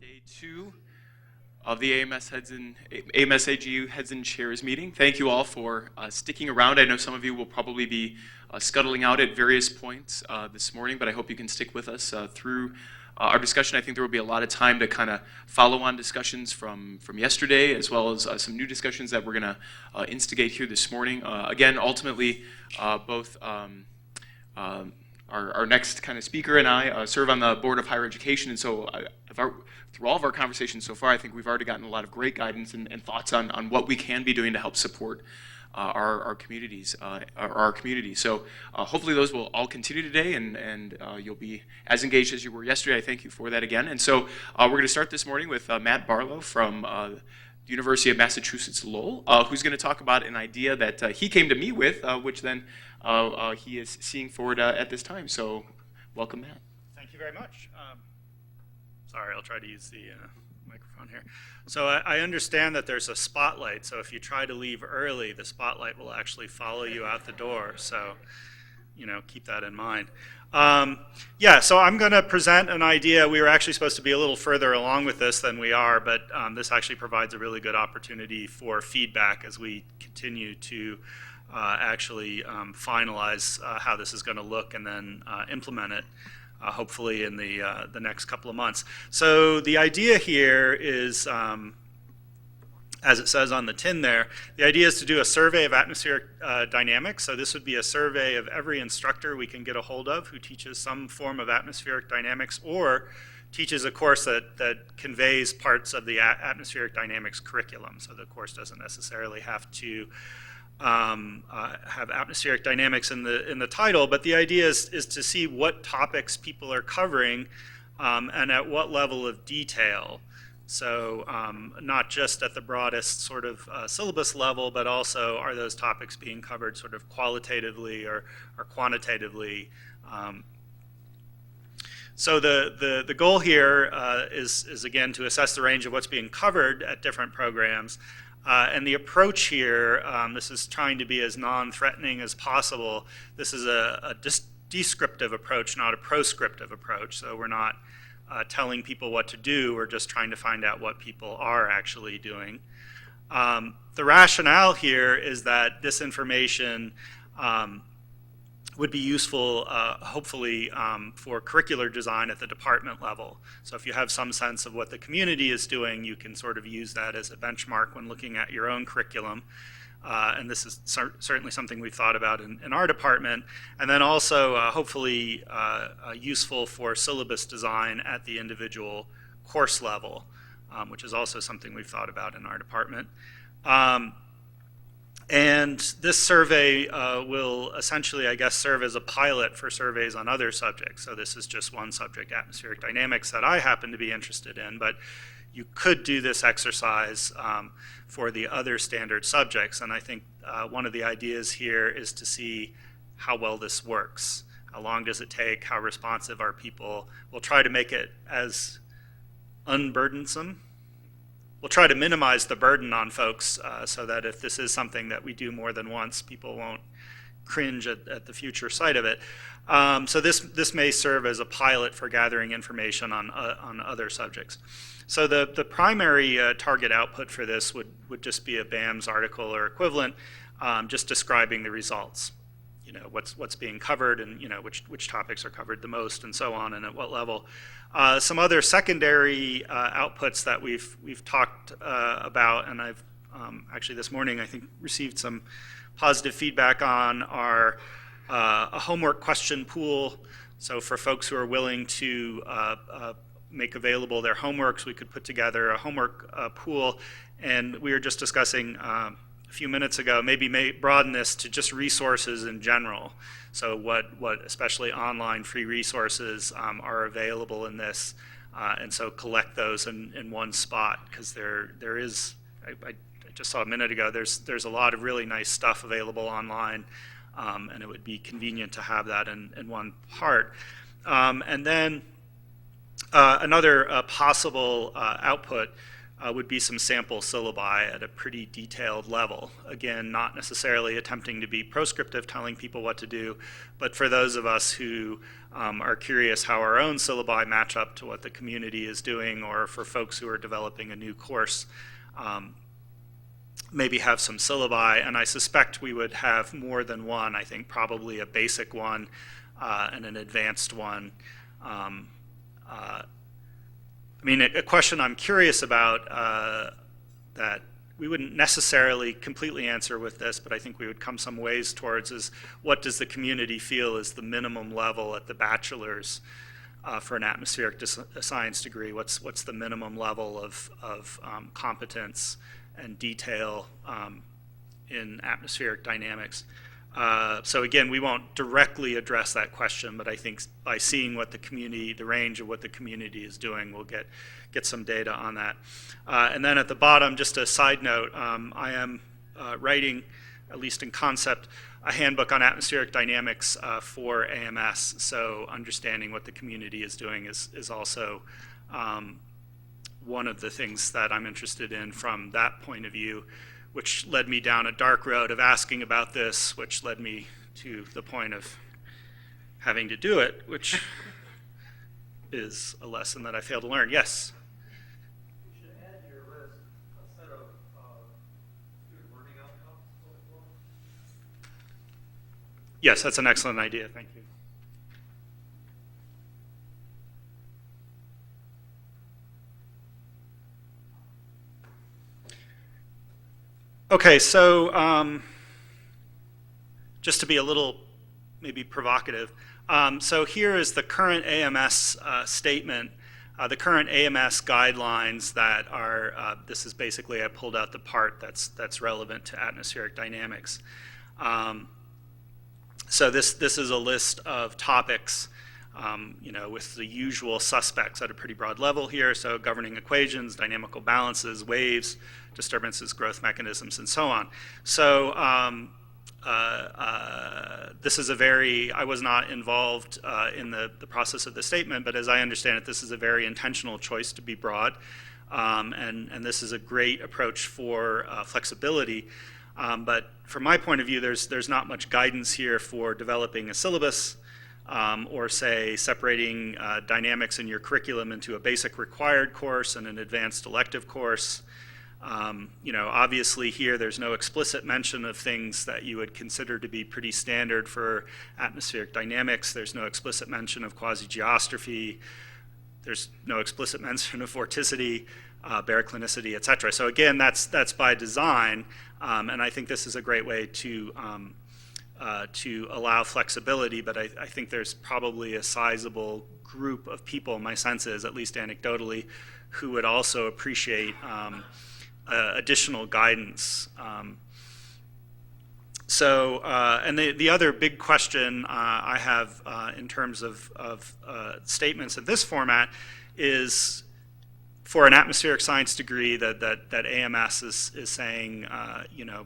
Day 2 of the AMS AGU Heads and Chairs meeting. Thank you all for sticking around. I know some of you will probably be scuttling out at various points this morning, but I hope you can stick with us through our discussion. I think there will be a lot of time to kind of follow on discussions from yesterday, as well as some new discussions that we're going to instigate here this morning. Again, ultimately, both our next kind of speaker and I serve on the Board of Higher Education, and so through all of our conversations so far, I think we've already gotten a lot of great guidance and thoughts on what we can be doing to help support our communities, our community. So hopefully those will all continue today, and you'll be as engaged as you were yesterday. I thank you for that again. And so we're going to start this morning with Matt Barlow from the University of Massachusetts Lowell, who's going to talk about an idea that he came to me with, which then he is seeing forward at this time. So welcome, Matt. Thank you very much. Sorry, I'll try to use the microphone here. So I understand that there's a spotlight, so if you try to leave early, the spotlight will actually follow you out the door. So, keep that in mind. So I'm going to present an idea. We were actually supposed to be a little further along with this than we are, but this actually provides a really good opportunity for feedback as we continue to actually finalize how this is going to look and then implement it. Hopefully in the next couple of months. So the idea here is, as it says on the tin there, the idea is to do a survey of atmospheric dynamics. So this would be a survey of every instructor we can get a hold of who teaches some form of atmospheric dynamics or teaches a course that conveys parts of the atmospheric dynamics curriculum. So the course doesn't necessarily have to have atmospheric dynamics in the title, but the idea is to see what topics people are covering and at what level of detail. So not just at the broadest sort of syllabus level, but also are those topics being covered sort of qualitatively or quantitatively. So the goal here is again to assess the range of what's being covered at different programs. And the approach here, this is trying to be as non-threatening as possible. This is a descriptive approach, not a proscriptive approach. So we're not telling people what to do, we're just trying to find out what people are actually doing. The rationale here is that this information would be useful, hopefully, for curricular design at the department level. So if you have some sense of what the community is doing, you can sort of use that as a benchmark when looking at your own curriculum. And this is certainly something we've thought about in our department. And then also, hopefully, useful for syllabus design at the individual course level, which is also something we've thought about in our department. And this survey will essentially, I guess, serve as a pilot for surveys on other subjects. So this is just one subject, atmospheric dynamics, that I happen to be interested in, but you could do this exercise for the other standard subjects. And I think one of the ideas here is to see how well this works. How long does it take? How responsive are people? We'll try to make it as unburdensome. We'll try to minimize the burden on folks so that if this is something that we do more than once, people won't cringe at the future sight of it. So this may serve as a pilot for gathering information on other subjects. So the primary target output for this would just be a BAMS article or equivalent, just describing the results. What's being covered and which topics are covered the most and so on and at what level. Some other secondary outputs that we've talked about, and I've actually this morning I think received some positive feedback on, are a homework question pool. So for folks who are willing to make available their homeworks, we could put together a homework pool. And we were just discussing a few minutes ago, maybe broaden this to just resources in general. So what especially online free resources are available in this, and so collect those in one spot, because there is, I just saw a minute ago, there's a lot of really nice stuff available online, and it would be convenient to have that in one part. And then another possible output would be some sample syllabi at a pretty detailed level. Again, not necessarily attempting to be proscriptive, telling people what to do, but for those of us who are curious how our own syllabi match up to what the community is doing, or for folks who are developing a new course, maybe have some syllabi, and I suspect we would have more than one. I think probably a basic one and an advanced one. I mean, a question I'm curious about that we wouldn't necessarily completely answer with this, but I think we would come some ways towards is, what does the community feel is the minimum level at the bachelor's for an atmospheric science degree? What's the minimum level of competence and detail in atmospheric dynamics? So again, we won't directly address that question, but I think by seeing what the community, the range of what the community is doing, we'll get some data on that. And then at the bottom, just a side note, I am writing, at least in concept, a handbook on atmospheric dynamics for AMS. So understanding what the community is doing is also one of the things that I'm interested in from that point of view, which led me down a dark road of asking about this, which led me to the point of having to do it, which is a lesson that I failed to learn. Yes? You should add to your list a set of student learning outcomes going forward. Yes, that's an excellent idea. Thank you. Okay, so just to be a little maybe provocative, so here is the current AMS statement, the current AMS guidelines that are, this is basically, I pulled out the part that's relevant to atmospheric dynamics. So this is a list of topics, you know, with the usual suspects at a pretty broad level here, so governing equations, dynamical balances, waves, disturbances, growth mechanisms, and so on. So this is a very, I was not involved in the process of the statement, but as I understand it, this is a very intentional choice to be broad, and this is a great approach for flexibility. But from my point of view, there's not much guidance here for developing a syllabus, or say separating dynamics in your curriculum into a basic required course and an advanced elective course. You know, obviously here there's no explicit mention of things that you would consider to be pretty standard for atmospheric dynamics. There's no explicit mention of quasi-geostrophy. There's no explicit mention of vorticity, baroclinicity, et cetera. So again, that's by design, and I think this is a great way to allow flexibility, but I think there's probably a sizable group of people, my sense is, at least anecdotally, who would also appreciate additional guidance. And the other big question I have in terms of statements in this format is, for an atmospheric science degree that AMS is saying, you know,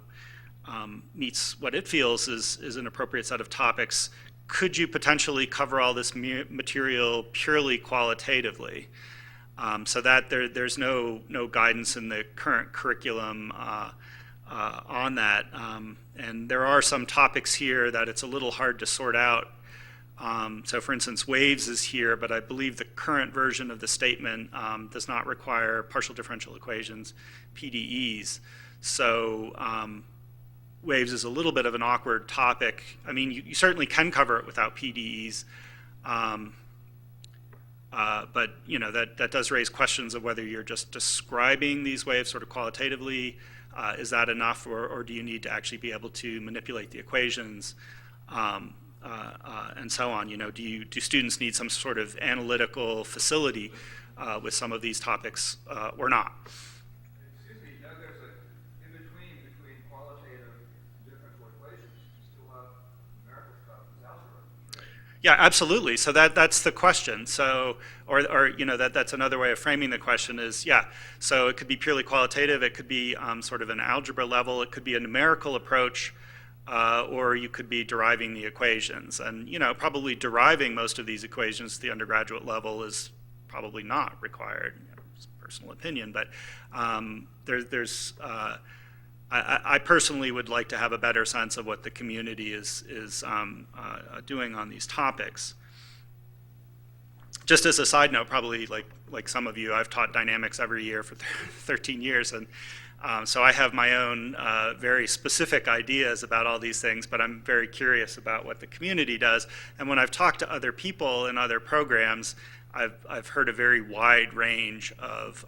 meets what it feels is an appropriate set of topics, could you potentially cover all this material purely qualitatively? So that there's no guidance in the current curriculum on that. And there are some topics here that it's a little hard to sort out. So for instance, waves is here, but I believe the current version of the statement does not require partial differential equations, PDEs. So waves is a little bit of an awkward topic. I mean, you certainly can cover it without PDEs. But you know, that does raise questions of whether you're just describing these waves sort of qualitatively. Is that enough, or do you need to actually be able to manipulate the equations, and so on? You know, do students need some sort of analytical facility with some of these topics or not? Excuse me, now there's an in-between qualitative and differential equations. You still have numerical stuff as algebra, right? Yeah, absolutely. So that's the question. So, or you know, that's another way of framing the question is, yeah. So it could be purely qualitative. It could be sort of an algebra level. It could be a numerical approach, or you could be deriving the equations. And you know, probably deriving most of these equations at the undergraduate level is probably not required. personal opinion, but I personally would like to have a better sense of what the community is doing on these topics. Just as a side note, probably like some of you, I've taught dynamics every year for 13 years, and so I have my own very specific ideas about all these things, but I'm very curious about what the community does. And when I've talked to other people in other programs, I've heard a very wide range of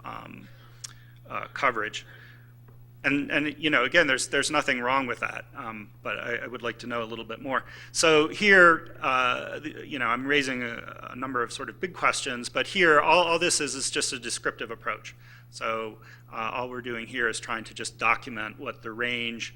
coverage. And you know, again, there's nothing wrong with that, but I would like to know a little bit more. So here, you know, I'm raising a number of sort of big questions, but here, all this is just a descriptive approach. So all we're doing here is trying to just document what the range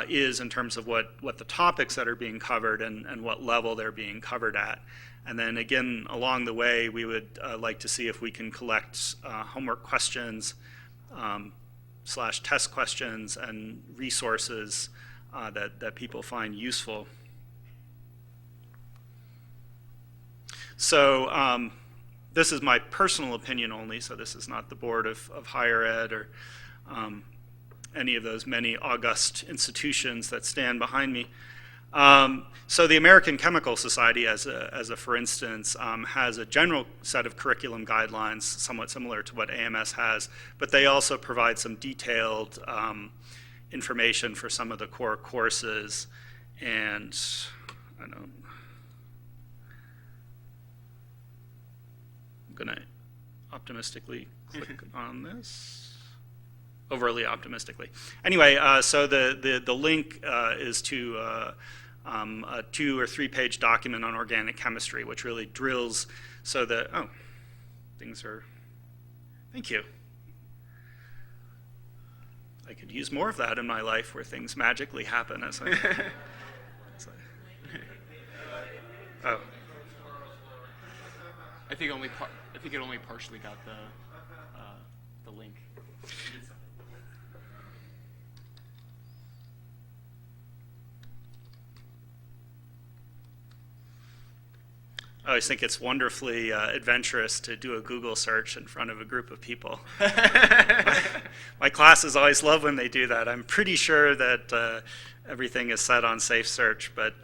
is in terms of what the topics that are being covered and what level they're being covered at. And then again, along the way, we would like to see if we can collect homework questions, / test questions and resources that people find useful. So this is my personal opinion only, so this is not the Board of Higher Ed or any of those many august institutions that stand behind me. So the American Chemical Society, as a for instance, has a general set of curriculum guidelines, somewhat similar to what AMS has, but they also provide some detailed information for some of the core courses. And I'm going to optimistically click on this. Overly optimistically. Anyway, so the link is to a 2 or 3 page document on organic chemistry, which really drills so that, oh, things are, thank you. I could use more of that in my life where things magically happen as I, oh. I think it only partially got the link. I always think it's wonderfully adventurous to do a Google search in front of a group of people. My classes always love when they do that. I'm pretty sure that everything is set on safe search, but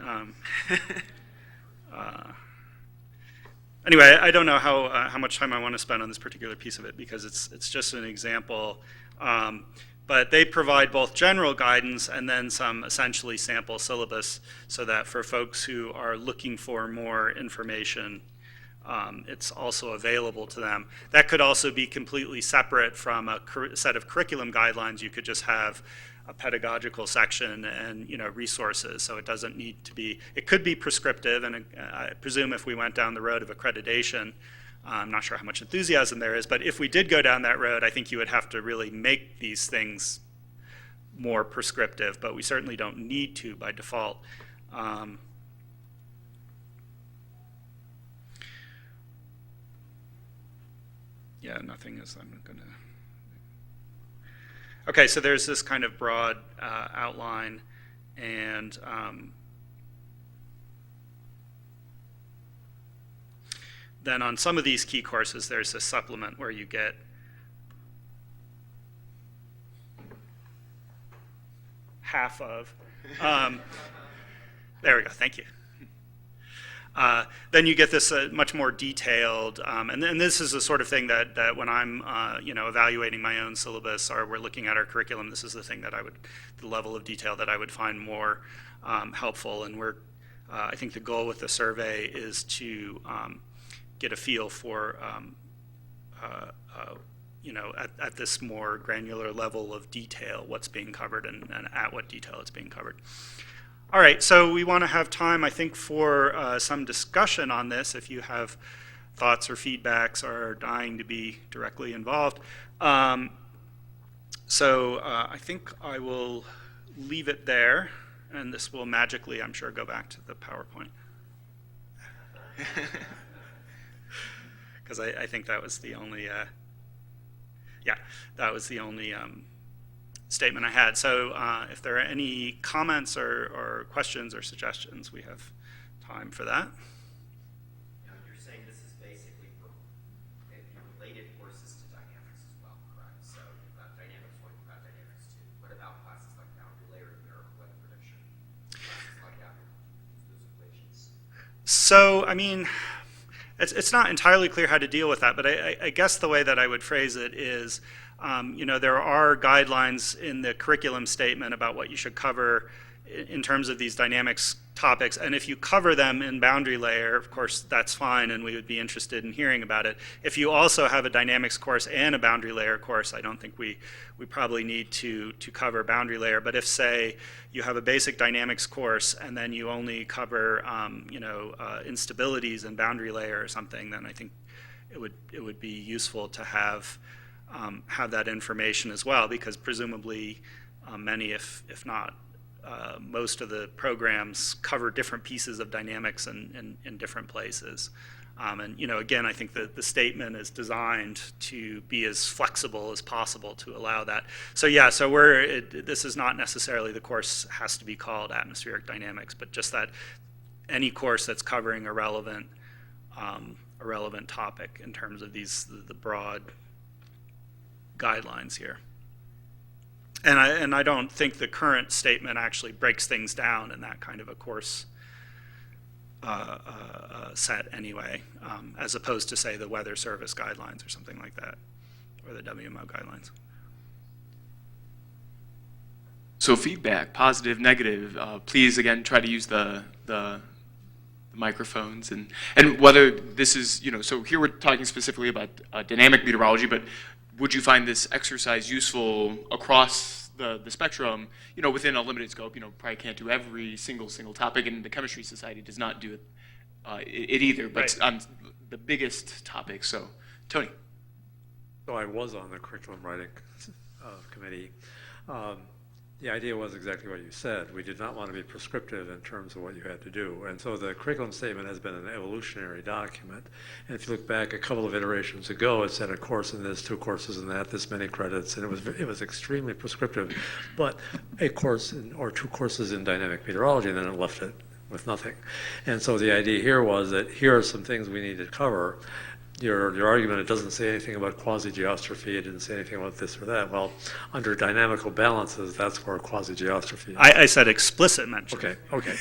anyway, I don't know how much time I want to spend on this particular piece of it because it's just an example. But they provide both general guidance and then some essentially sample syllabus so that for folks who are looking for more information, it's also available to them. That could also be completely separate from a set of curriculum guidelines. You could just have a pedagogical section and resources, so it doesn't need to be, it could be prescriptive, and I presume if we went down the road of accreditation, I'm not sure how much enthusiasm there is, but if we did go down that road, I think you would have to really make these things more prescriptive, but we certainly don't need to by default. Yeah, nothing is, I'm going to... Okay, so there's this kind of broad outline, and then on some of these key courses, there's a supplement where you get half of. There we go, thank you. Then you get this much more detailed, and this is the sort of thing that when I'm evaluating my own syllabus or we're looking at our curriculum, this is the thing that the level of detail that I would find more helpful. And I think the goal with the survey is to get a feel for, at this more granular level of detail, what's being covered and at what detail it's being covered. All right, so we want to have time, I think, for some discussion on this. If you have thoughts or feedbacks or are dying to be directly involved. So I think I will leave it there, and this will magically, I'm sure, go back to the PowerPoint. Because I think that was the only, statement I had. So if there are any comments or questions or suggestions, we have time for that. Now, you're saying this is basically for related courses to dynamics. So, I mean, it's not entirely clear how to deal with that, but I guess the way that I would phrase it is, you know, there are guidelines in the curriculum statement about what you should cover in terms of these dynamics topics, and if you cover them in boundary layer, of course, that's fine, and we would be interested in hearing about it. If you also have a dynamics course and a boundary layer course, I don't think we probably need to cover boundary layer, but if, say, you have a basic dynamics course and then you only cover, you know, instabilities in boundary layer or something, then I think it would be useful to have that information as well, because presumably many, if not most of the programs cover different pieces of dynamics in different places. And, you know, again, I think that the statement is designed to be as flexible as possible to allow that. So yeah, so this is not necessarily the course has to be called atmospheric dynamics, but just that any course that's covering a relevant topic in terms of the broad guidelines here. And I don't think the current statement actually breaks things down in that kind of a course set anyway, as opposed to, say, the weather service guidelines or something like that, or the WMO guidelines. So feedback, positive, negative, please again try to use the microphones and whether this is, you know, so here we're talking specifically about dynamic meteorology, but would you find this exercise useful across the spectrum, you know, within a limited scope? You know, probably can't do every single topic, and the Chemistry Society does not do it either, but Right. on the biggest topics. So, Tony. So I was on the curriculum writing committee. The idea was exactly what you said. We did not want to be prescriptive in terms of what you had to do. And so the curriculum statement has been an evolutionary document. And if you look back a couple of iterations ago, it said a course in this, 2 courses in that, this many credits, and it was extremely prescriptive. But a course or 2 courses in dynamic meteorology, and then it left it with nothing. And so the idea here was that here are some things we need to cover. Your argument, it doesn't say anything about quasi-geostrophy, it didn't say anything about this or that. Well, under dynamical balances, that's where quasi-geostrophy is. I said explicit mention. Okay.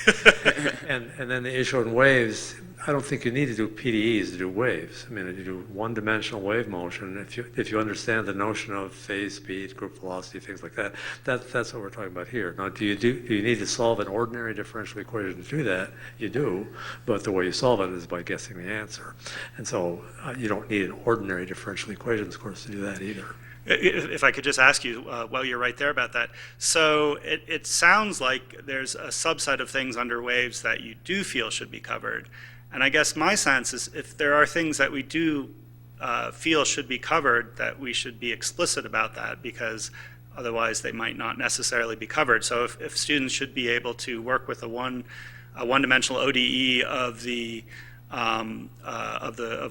and then the issue in waves, I don't think you need to do PDEs to do waves. I mean, you do one-dimensional wave motion. If you understand the notion of phase, speed, group velocity, things like that, that's what we're talking about here. Now, do you need to solve an ordinary differential equation to do that? You do, but the way you solve it is by guessing the answer. And so you don't need an ordinary differential equations course to do that either. If I could just ask you, while you're right there about that, so it sounds like there's a subset of things under waves that you do feel should be covered. And I guess my sense is if there are things that we do feel should be covered, that we should be explicit about that, because otherwise they might not necessarily be covered. So if students should be able to work with a one-dimensional ODE of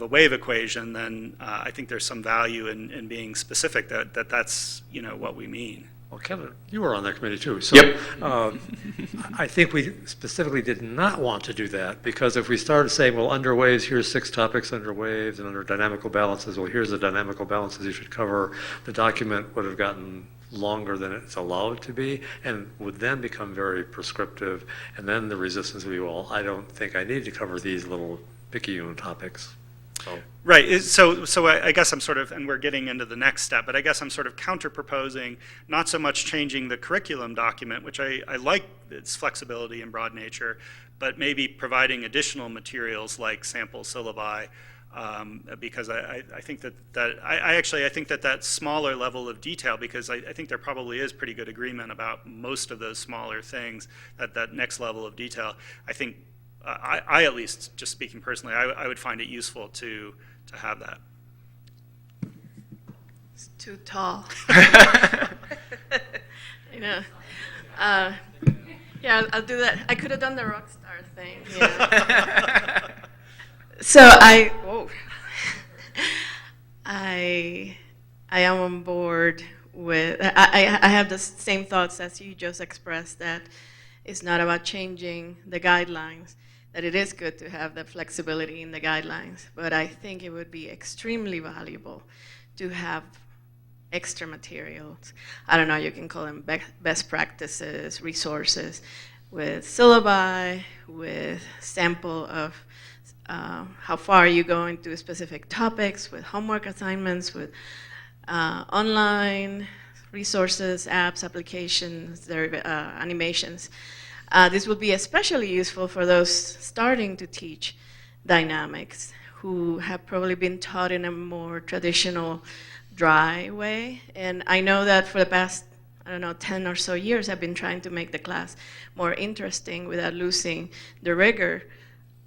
a wave equation, then I think there's some value in being specific that that's, you know, what we mean. Well, Kevin, you were on that committee too. So, Yep. I think we specifically did not want to do that, because if we started saying, well, under waves, here's 6 topics under waves, and under dynamical balances, well, here's the dynamical balances you should cover, the document would have gotten longer than it's allowed to be, and would then become very prescriptive, and then the resistance would be, well, I don't think I need to cover these little picky topics. So. Right. So I guess I'm sort of, and we're getting into the next step, but I guess I'm sort of counter-proposing not so much changing the curriculum document, which I like its flexibility and broad nature, but maybe providing additional materials like sample syllabi, because I think I think that smaller level of detail, because I think there probably is pretty good agreement about most of those smaller things, that next level of detail, I think, I at least, just speaking personally, I would find it useful to have that. It's too tall. You know, yeah, I'll do that. I could have done the rock star thing. Yeah. So I am on board with. I have the same thoughts as you just expressed, that it's not about changing the guidelines, that it is good to have the flexibility in the guidelines, but I think it would be extremely valuable to have extra materials. I don't know, you can call them best practices, resources, with syllabi, with sample of how far you go into specific topics, with homework assignments, with online resources, apps, applications, animations. This will be especially useful for those starting to teach dynamics, who have probably been taught in a more traditional, dry way. And I know that for the past, I don't know, 10 or so years, I've been trying to make the class more interesting without losing the rigor.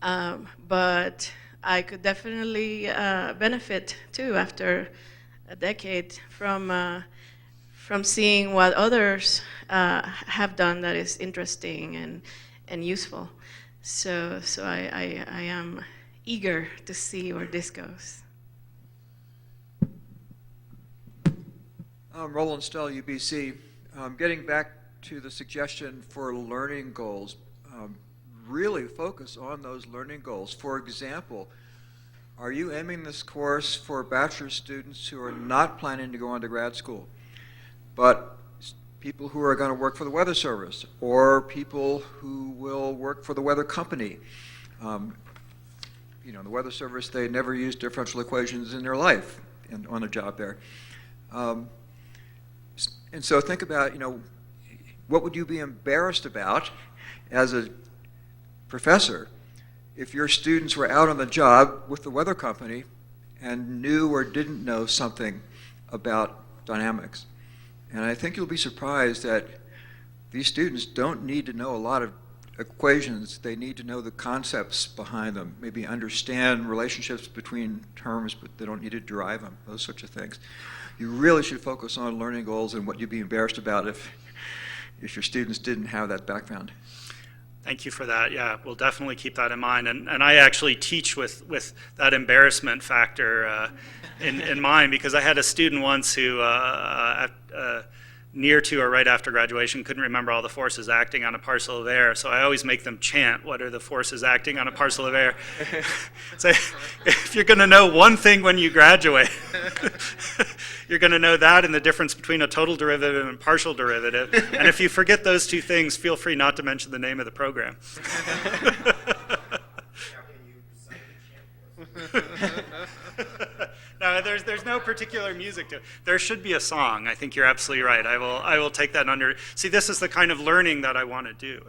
But I could definitely benefit too after a decade from seeing what others have done that is interesting and useful. So I am eager to see where this goes. Roland Stell, UBC. Getting back to the suggestion for learning goals, really focus on those learning goals. For example, are you aiming this course for bachelor's students who are not planning to go on to grad school, but people who are going to work for the Weather Service, or people who will work for the weather company? You know, the Weather Service, they never use differential equations in their life on a job there. And so think about, you know, what would you be embarrassed about as a professor if your students were out on the job with the weather company and knew or didn't know something about dynamics? And I think you'll be surprised that these students don't need to know a lot of equations. They need to know the concepts behind them, maybe understand relationships between terms, but they don't need to derive them, those sorts of things. You really should focus on learning goals and what you'd be embarrassed about if your students didn't have that background. Thank you for that. Yeah, we'll definitely keep that in mind. And I actually teach with that embarrassment factor in mind, because I had a student once who, near to or right after graduation, couldn't remember all the forces acting on a parcel of air. So I always make them chant, what are the forces acting on a parcel of air? So if you're going to know one thing when you graduate, you're going to know that and the difference between a total derivative and partial derivative. And if you forget those two things, feel free not to mention the name of the program. No, there's no particular music to it. There should be a song. I think you're absolutely right. I will take that under. See, this is the kind of learning that I want to do.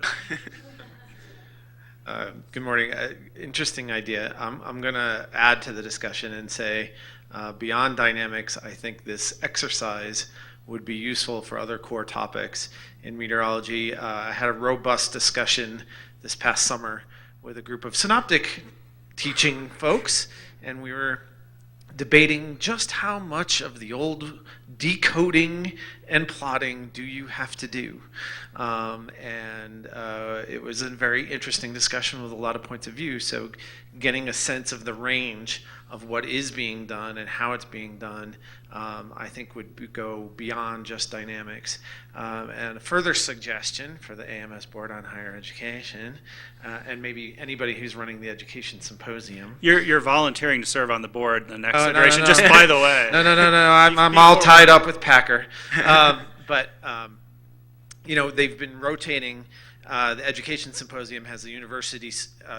Good morning. Interesting idea. I'm going to add to the discussion and say, beyond dynamics, I think this exercise would be useful for other core topics in meteorology. I had a robust discussion this past summer with a group of synoptic teaching folks, and we were debating just how much of the old decoding and plotting do you have to do. It was a very interesting discussion with a lot of points of view. So getting a sense of the range of what is being done and how it's being done, I think would go beyond just dynamics. And a further suggestion for the AMS Board on Higher Education, and maybe anybody who's running the Education Symposium. You're volunteering to serve on the board the next iteration, just by the way. No. I'm all tied up with Packer. But they've been rotating. The Education Symposium has a university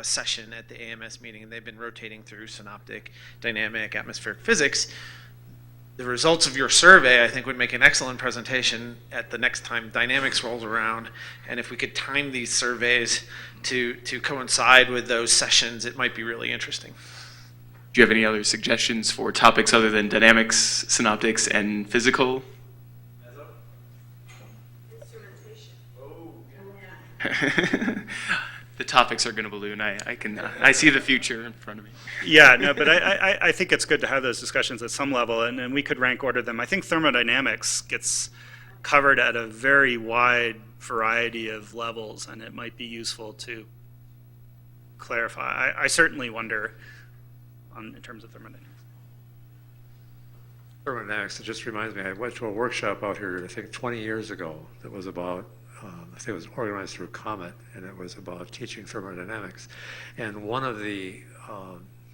session at the AMS meeting, and they've been rotating through synoptic, dynamic, atmospheric physics. The results of your survey, I think, would make an excellent presentation at the next time dynamics rolls around. And if we could time these surveys to coincide with those sessions, it might be really interesting. Do you have any other suggestions for topics other than dynamics, synoptics, and physical? The topics are going to balloon. I see the future in front of me. Yeah, no, but I think it's good to have those discussions at some level, and we could rank order them. I think thermodynamics gets covered at a very wide variety of levels, and it might be useful to clarify. I certainly wonder in terms of thermodynamics. Thermodynamics, it just reminds me, I went to a workshop out here, I think 20 years ago, that was about I think it was organized through Comet, and it was about teaching thermodynamics. And one of the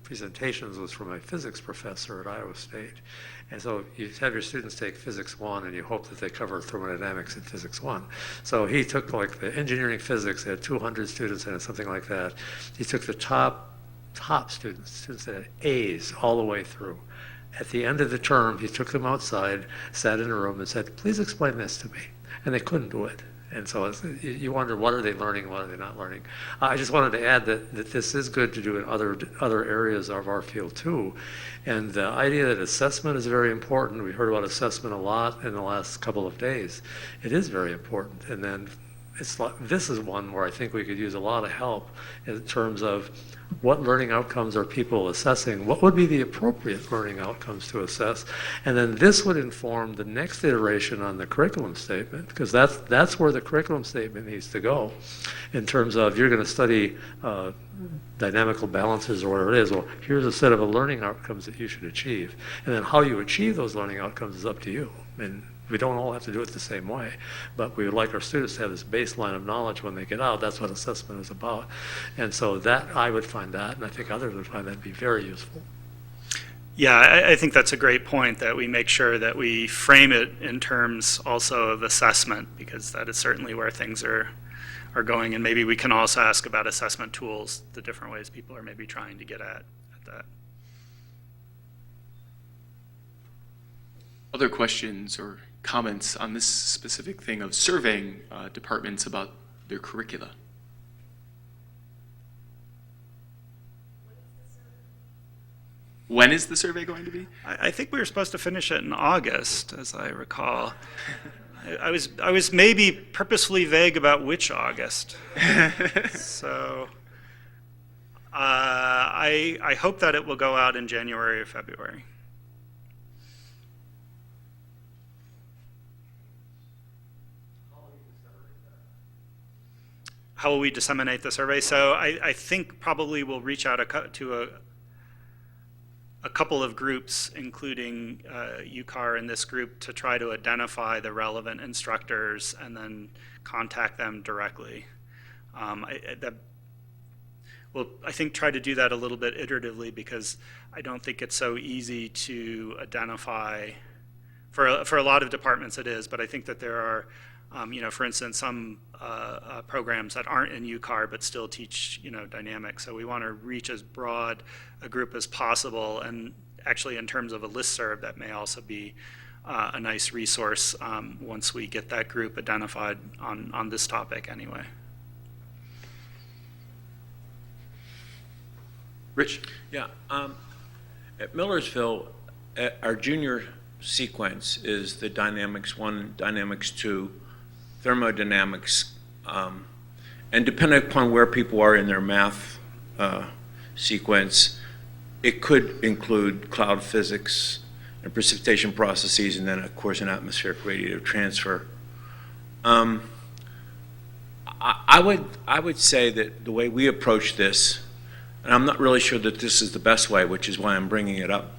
presentations was from a physics professor at Iowa State. And so you have your students take Physics 1 and you hope that they cover thermodynamics in Physics 1. So he took like the engineering physics, they had 200 students in it, something like that. He took the top students that had A's all the way through. At the end of the term, he took them outside, sat in a room and said, please explain this to me. And they couldn't do it. And so you wonder, what are they learning, what are they not learning? I just wanted to add that this is good to do in other areas of our field too. And the idea that assessment is very important, we heard about assessment a lot in the last couple of days. It is very important. And then this is one where I think we could use a lot of help in terms of what learning outcomes are people assessing, what would be the appropriate learning outcomes to assess, and then this would inform the next iteration on the curriculum statement, because that's where the curriculum statement needs to go in terms of you're going to study dynamical balances or whatever it is. Well, here's a set of learning outcomes that you should achieve, and then how you achieve those learning outcomes is up to you. And we don't all have to do it the same way, but we would like our students to have this baseline of knowledge when they get out. That's what assessment is about. And so that, I would find that, and I think others would find that to be very useful. Yeah, I think that's a great point, that we make sure that we frame it in terms also of assessment, because that is certainly where things are going. And maybe we can also ask about assessment tools, the different ways people are maybe trying to get at that. Other questions or comments on this specific thing of surveying departments about their curricula? When is the survey going to be? I think we were supposed to finish it in August, as I recall. I was maybe purposefully vague about which August. So I hope that it will go out in January or February. How will we disseminate the survey? So I think probably we'll reach out to a couple of groups, including UCAR in this group, to try to identify the relevant instructors and then contact them directly. We'll, I think, try to do that a little bit iteratively, because I don't think it's so easy to identify. For a lot of departments it is, but I think that there are, for instance, some programs that aren't in UCAR but still teach, dynamics. So we want to reach as broad a group as possible. And actually, in terms of a listserv, that may also be a nice resource once we get that group identified on this topic anyway. Rich? Yeah. At Millersville, our junior sequence is the Dynamics 1, Dynamics 2, Thermodynamics, and depending upon where people are in their math sequence, it could include cloud physics and precipitation processes, and then, of course, an atmospheric radiative transfer. I would say that the way we approach this, and I'm not really sure that this is the best way, which is why I'm bringing it up,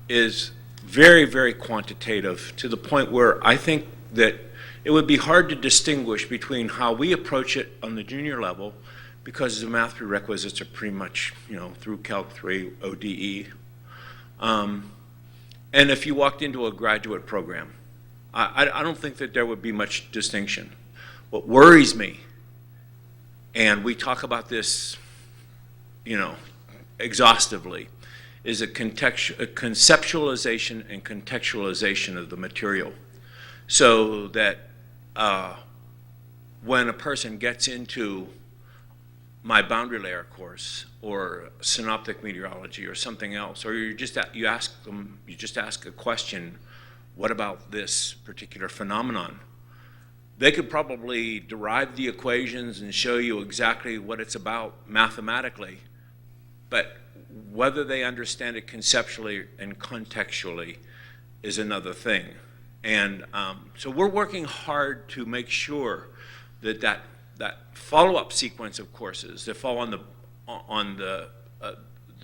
is very, very quantitative, to the point where I think that it would be hard to distinguish between how we approach it on the junior level, because the math prerequisites are pretty much, through Calc 3, ODE. And if you walked into a graduate program, I don't think that there would be much distinction. What worries me, and we talk about this, exhaustively, is a conceptualization and contextualization of the material, so that when a person gets into my boundary layer course or synoptic meteorology or something else, or you just ask a question, what about this particular phenomenon? They could probably derive the equations and show you exactly what it's about mathematically, but whether they understand it conceptually and contextually is another thing. And so we're working hard to make sure that follow-up sequence of courses that fall on the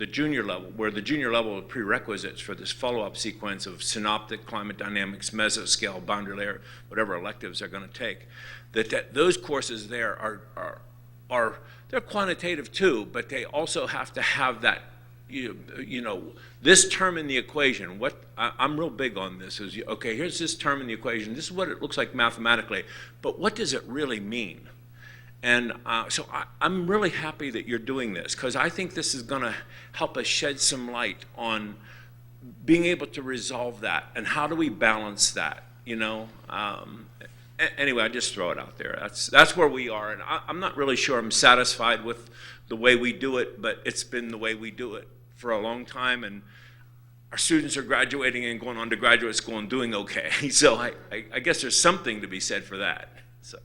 junior level, where the junior level of prerequisites for this follow-up sequence of synoptic, climate dynamics, mesoscale, boundary layer, whatever electives they're going to take, that those courses there are they're quantitative too, but they also have to have that, this term in the equation. I'm real big on this is, okay, here's this term in the equation. This is what it looks like mathematically, but what does it really mean? And so I'm really happy that you're doing this, because I think this is going to help us shed some light on being able to resolve that, and how do we balance that, Anyway, I just throw it out there. That's where we are, and I'm not really sure I'm satisfied with the way we do it, but it's been the way we do it for a long time, and our students are graduating and going on to graduate school and doing okay. So I guess there's something to be said for that. So.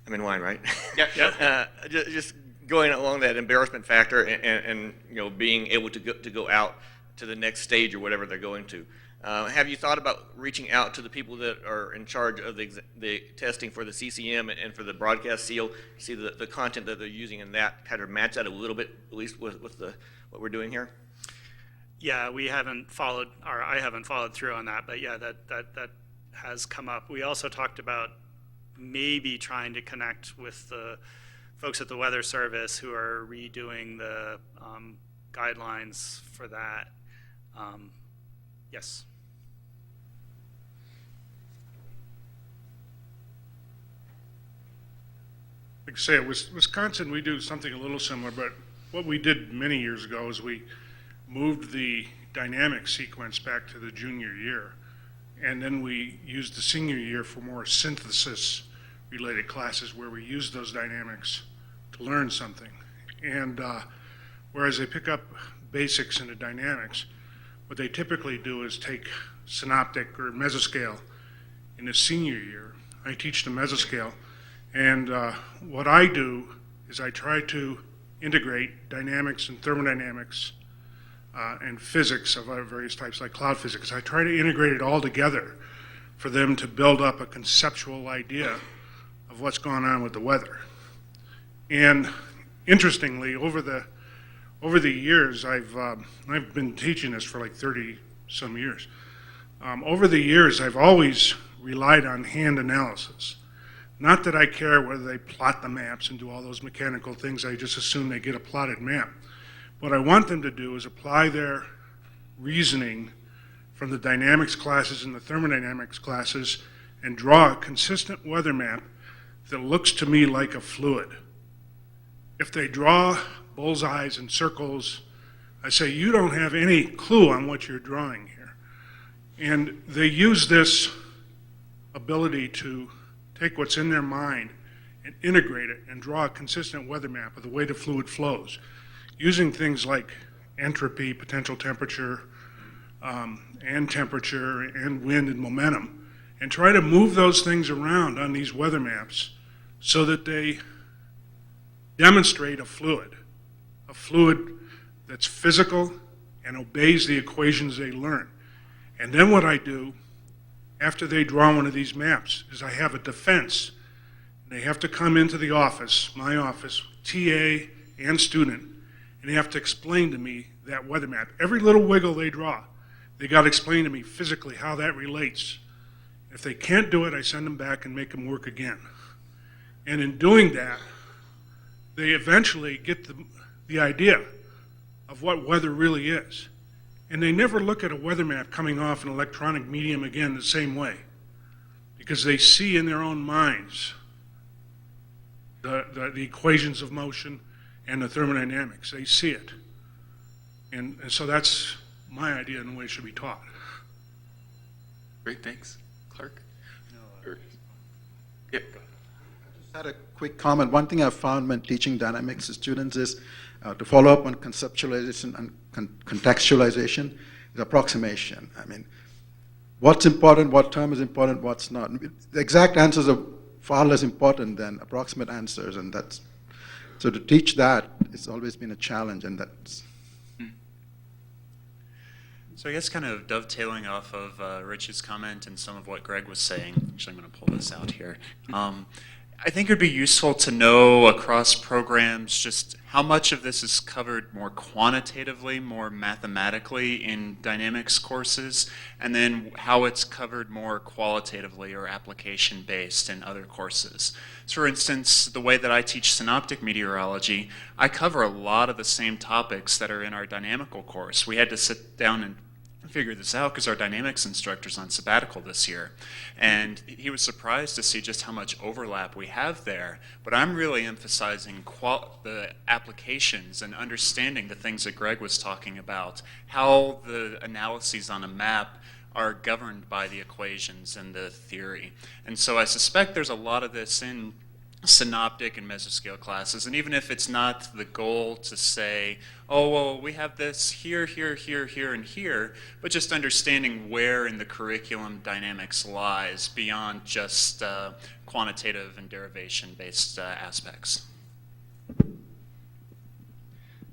I'm in line, right? Yeah. Just going along that embarrassment factor and being able to go out to the next stage or whatever they're going to. Have you thought about reaching out to the people that are in charge of the testing for the CCM and for the broadcast seal, see the content that they're using, and that kind of match that a little bit, at least with what we're doing here? Yeah, I haven't followed through on that, but yeah, that has come up. We also talked about maybe trying to connect with the folks at the Weather Service who are redoing the guidelines for that. Yes. Like I say, at Wisconsin, we do something a little similar, but what we did many years ago is we moved the dynamic sequence back to the junior year, and then we used the senior year for more synthesis-related classes where we use those dynamics to learn something. And whereas they pick up basics into dynamics, what they typically do is take synoptic or mesoscale in the senior year. I teach the mesoscale, and what I do is I try to integrate dynamics and thermodynamics and physics of various types, like cloud physics. I try to integrate it all together for them to build up a conceptual idea of what's going on with the weather. And interestingly, over the years, I've been teaching this for like 30 some years. Over the years, I've always relied on hand analysis. Not that I care whether they plot the maps and do all those mechanical things. I just assume they get a plotted map. What I want them to do is apply their reasoning from the dynamics classes and the thermodynamics classes and draw a consistent weather map that looks to me like a fluid. If they draw bullseyes and circles, I say, you don't have any clue on what you're drawing here. And they use this ability to take what's in their mind and integrate it and draw a consistent weather map of the way the fluid flows, using things like entropy, potential temperature, and temperature, and wind and momentum, and try to move those things around on these weather maps so that they demonstrate a fluid that's physical and obeys the equations they learn. And then what I do, after they draw one of these maps, is I have a defense. They have to come into the office, my office, TA and student, and they have to explain to me that weather map. Every little wiggle they draw, they got to explain to me physically how that relates. If they can't do it, I send them back and make them work again. And in doing that, they eventually get the idea of what weather really is. And they never look at a weather map coming off an electronic medium again the same way, because they see in their own minds the equations of motion and the thermodynamics. They see it. And so that's my idea and the way it should be taught. Great, thanks. Clark? Yeah. Just had a quick comment. One thing I've found when teaching dynamics to students is to follow up on conceptualization and contextualization is approximation. I mean, what's important, what term is important, what's not. The exact answers are far less important than approximate answers, and that's, so to teach that, it's always been a challenge, and that's. So I guess kind of dovetailing off of Rich's comment and some of what Greg was saying, actually I'm going to pull this out here. I think it would be useful to know across programs just how much of this is covered more quantitatively, more mathematically in dynamics courses, and then how it's covered more qualitatively or application-based in other courses. So for instance, the way that I teach synoptic meteorology, I cover a lot of the same topics that are in our dynamical course. We had to sit down and figure this out because our dynamics instructor's on sabbatical this year, and he was surprised to see just how much overlap we have there. But I'm really emphasizing the applications and understanding the things that Greg was talking about, how the analyses on a map are governed by the equations and the theory. And so I suspect there's a lot of this in synoptic and mesoscale classes, and even if it's not the goal to say, oh, well, we have this here, here, here, here, and here, but just understanding where in the curriculum dynamics lies beyond just quantitative and derivation-based aspects.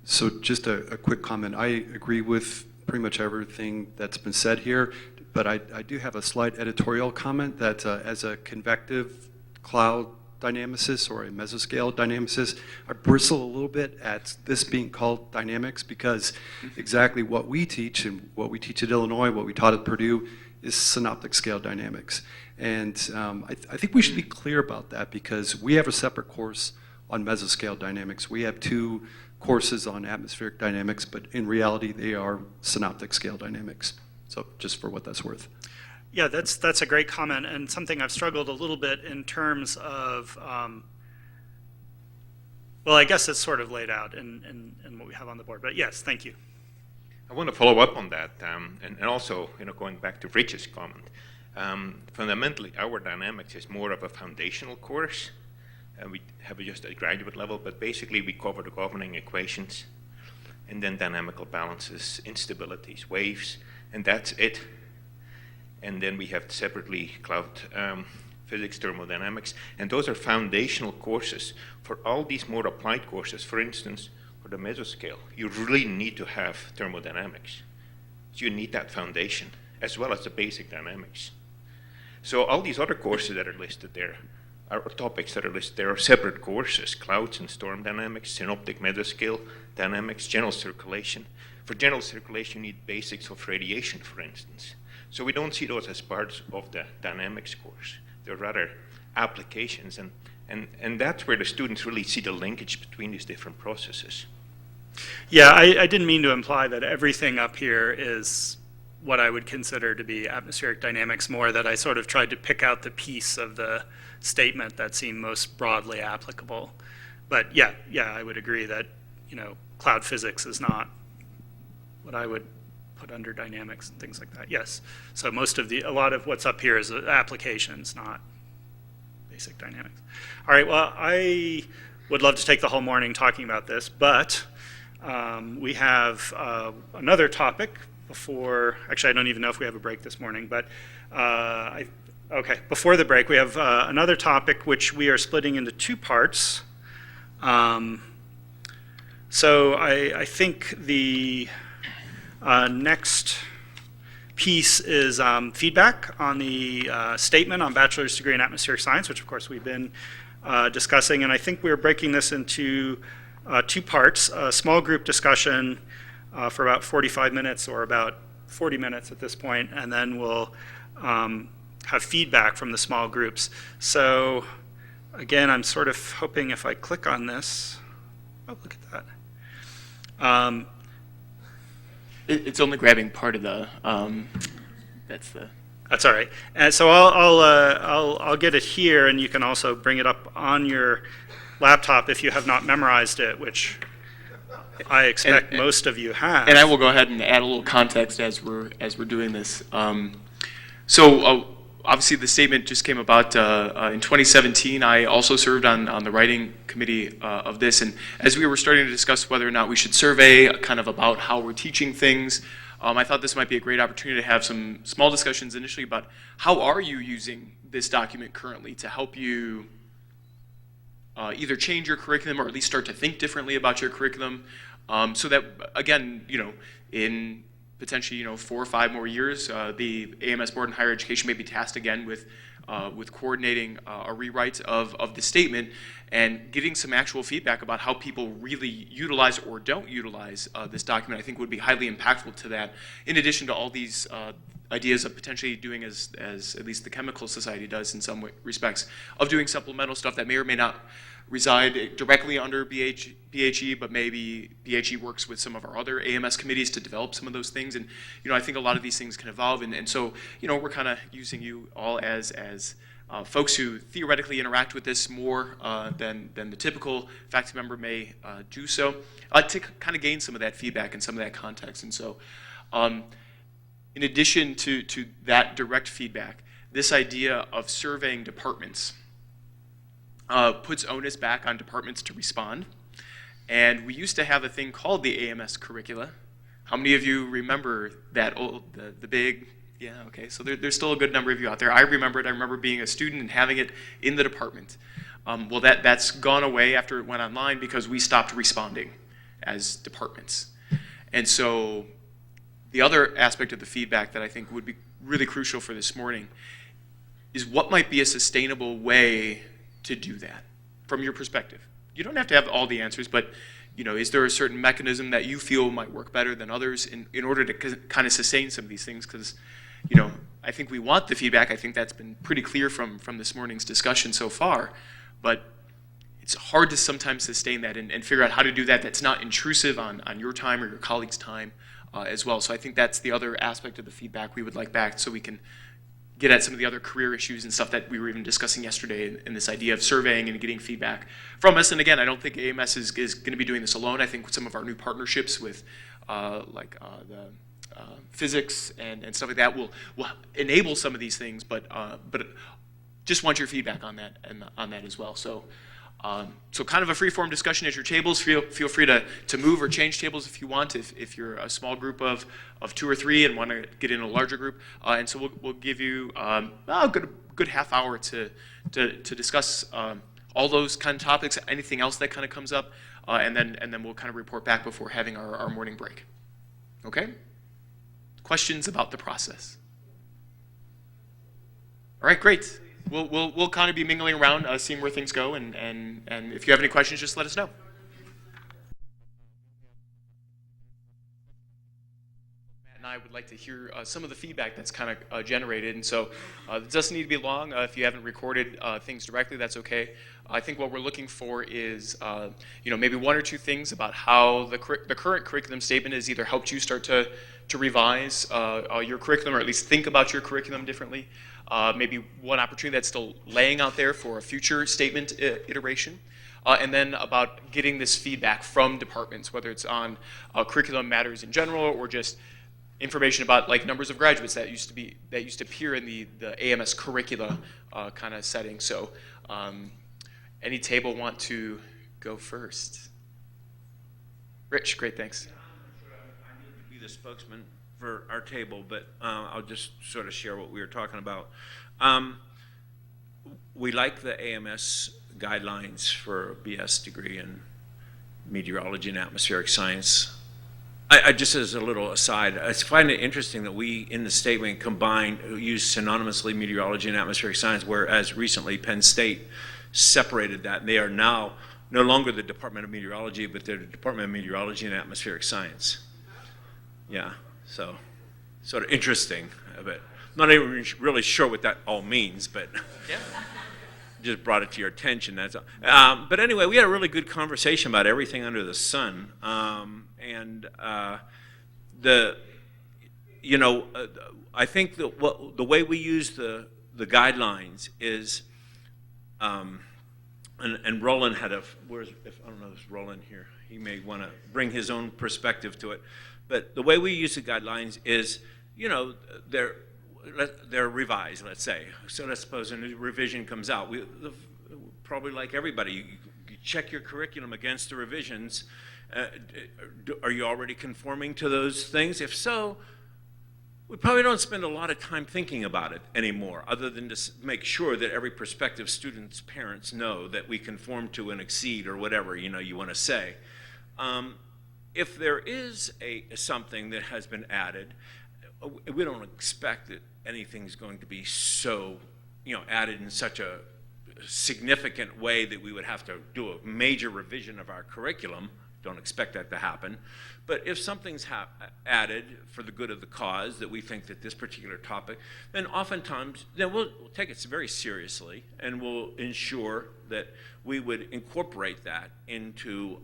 So just a quick comment. I agree with pretty much everything that's been said here, but I do have a slight editorial comment that as a convective cloud dynamicist or a mesoscale dynamicist, I bristle a little bit at this being called dynamics because exactly what we teach and what we teach at Illinois, what we taught at Purdue, is synoptic scale dynamics. And I think we should be clear about that because we have a separate course on mesoscale dynamics. We have 2 courses on atmospheric dynamics, but in reality they are synoptic scale dynamics. So just for what that's worth. Yeah, that's a great comment, and something I've struggled a little bit in terms of, well, I guess it's sort of laid out in what we have on the board, but yes, thank you. I want to follow up on that, and also, going back to Rich's comment. Fundamentally, our dynamics is more of a foundational course. We have just a graduate level, but basically we cover the governing equations, and then dynamical balances, instabilities, waves, and that's it. And then we have separately cloud physics, thermodynamics, and those are foundational courses. For all these more applied courses, for instance, for the mesoscale, you really need to have thermodynamics. So you need that foundation, as well as the basic dynamics. So all these other courses that are listed there, are topics that are listed there, are separate courses: clouds and storm dynamics, synoptic mesoscale dynamics, general circulation. For general circulation, you need basics of radiation, for instance. So we don't see those as parts of the dynamics course. They're rather applications, and that's where the students really see the linkage between these different processes. Yeah, I didn't mean to imply that everything up here is what I would consider to be atmospheric dynamics, more that I sort of tried to pick out the piece of the statement that seemed most broadly applicable. But yeah, I would agree that, cloud physics is not what I would put under dynamics and things like that. Yes. So a lot of what's up here is applications, not basic dynamics. All right. Well, I would love to take the whole morning talking about this, but we have another topic before. Actually, I don't even know if we have a break this morning, but okay. Before the break, we have another topic which we are splitting into 2 parts. So I think the next piece is feedback on the statement on bachelor's degree in atmospheric science, which of course we've been discussing, and I think we're breaking this into 2 parts: a small group discussion for about 45 minutes or about 40 minutes at this point, and then we'll have feedback from the small groups. So again, I'm sort of hoping if I click on this, oh, look at that. It's only grabbing part of the, That's all right. And so I'll get it here, and you can also bring it up on your laptop if you have not memorized it, which I expect most of you have. And I will go ahead and add a little context as we're doing this. So obviously the statement just came about in 2017. I also served on the writing committee of this, and as we were starting to discuss whether or not we should survey kind of about how we're teaching things, I thought this might be a great opportunity to have some small discussions initially about how are you using this document currently to help you either change your curriculum or at least start to think differently about your curriculum, so that, again, in potentially 4 or 5 more years, the AMS Board in Higher Education may be tasked again with with coordinating a rewrite of the statement and getting some actual feedback about how people really utilize or don't utilize this document, I think would be highly impactful to that, in addition to all these ideas of potentially doing as at least the Chemical Society does in some respects, of doing supplemental stuff that may or may not reside directly under BHE, but maybe BHE works with some of our other AMS committees to develop some of those things. And, I think a lot of these things can evolve. And so, we're kind of using you all as folks who theoretically interact with this more than the typical faculty member may do so, to kind of gain some of that feedback and some of that context. And so, in addition to that direct feedback, this idea of surveying departments puts onus back on departments to respond. And we used to have a thing called the AMS curricula. How many of you remember that old, the big, yeah, okay, so there's still a good number of you out there. I remember it. I remember being a student and having it in the department. Well, that's gone away after it went online because we stopped responding as departments. And so the other aspect of the feedback that I think would be really crucial for this morning is what might be a sustainable way to do that from your perspective. You don't have to have all the answers, but is there a certain mechanism that you feel might work better than others in order to kind of sustain some of these things? Because I think we want the feedback. I think that's been pretty clear from this morning's discussion so far, but it's hard to sometimes sustain that and figure out how to do that that's not intrusive on your time or your colleagues' time as well. So I think that's the other aspect of the feedback we would like back, so we can get at some of the other career issues and stuff that we were even discussing yesterday in this idea of surveying and getting feedback from us. And again, I don't think AMS is going to be doing this alone. I think with some of our new partnerships with the physics and stuff like that will enable some of these things, but just want your feedback on that and on that as well. So kind of a free-form discussion at your tables. Feel free to move or change tables if you want, if you're a small group of 2 or 3 and want to get in a larger group. And so we'll give you a good half hour to discuss all those kind of topics, anything else that kind of comes up, and then we'll kind of report back before having our morning break. Okay? Questions about the process? All right, great. We'll kind of be mingling around, seeing where things go, and if you have any questions, just let us know. Matt and I would like to hear some of the feedback that's kind of generated, and so it doesn't need to be long. If you haven't recorded things directly, that's okay. I think what we're looking for is maybe 1 or 2 things about how the current curriculum statement has either helped you start to revise your curriculum, or at least think about your curriculum differently. Maybe one opportunity that's still laying out there for a future statement iteration. And then about getting this feedback from departments, whether it's on curriculum matters in general or just information about like numbers of graduates that used to appear in the AMS curricula kind of setting. So any table want to go first? Rich, great, thanks. I need to be the spokesman for our table, but I'll just sort of share what we were talking about. We like the AMS guidelines for a BS degree in meteorology and atmospheric science. I just as a little aside, I find it interesting that we in the statement use synonymously meteorology and atmospheric science, whereas recently Penn State separated that. They are now no longer the Department of Meteorology, but they're the Department of Meteorology and Atmospheric Science. Yeah. So, sort of interesting, but not even really sure what that all means, but yeah. Just brought it to your attention, that's all. But anyway, we had a really good conversation about everything under the sun, I think that the way we use the guidelines is, and Roland had I don't know if Roland here, he may want to bring his own perspective to it. But the way we use the guidelines is, they're revised, let's say. So let's suppose a new revision comes out. Probably like everybody, you check your curriculum against the revisions. Are you already conforming to those things? If so, we probably don't spend a lot of time thinking about it anymore, other than to make sure that every prospective student's parents know that we conform to and exceed or whatever you want to say. If there is something that has been added, we don't expect that anything's going to be so added in such a significant way that we would have to do a major revision of our curriculum. Don't expect that to happen. But if something's added for the good of the cause, that we think that this particular topic, then oftentimes, then we'll take it very seriously, and we'll ensure that we would incorporate that into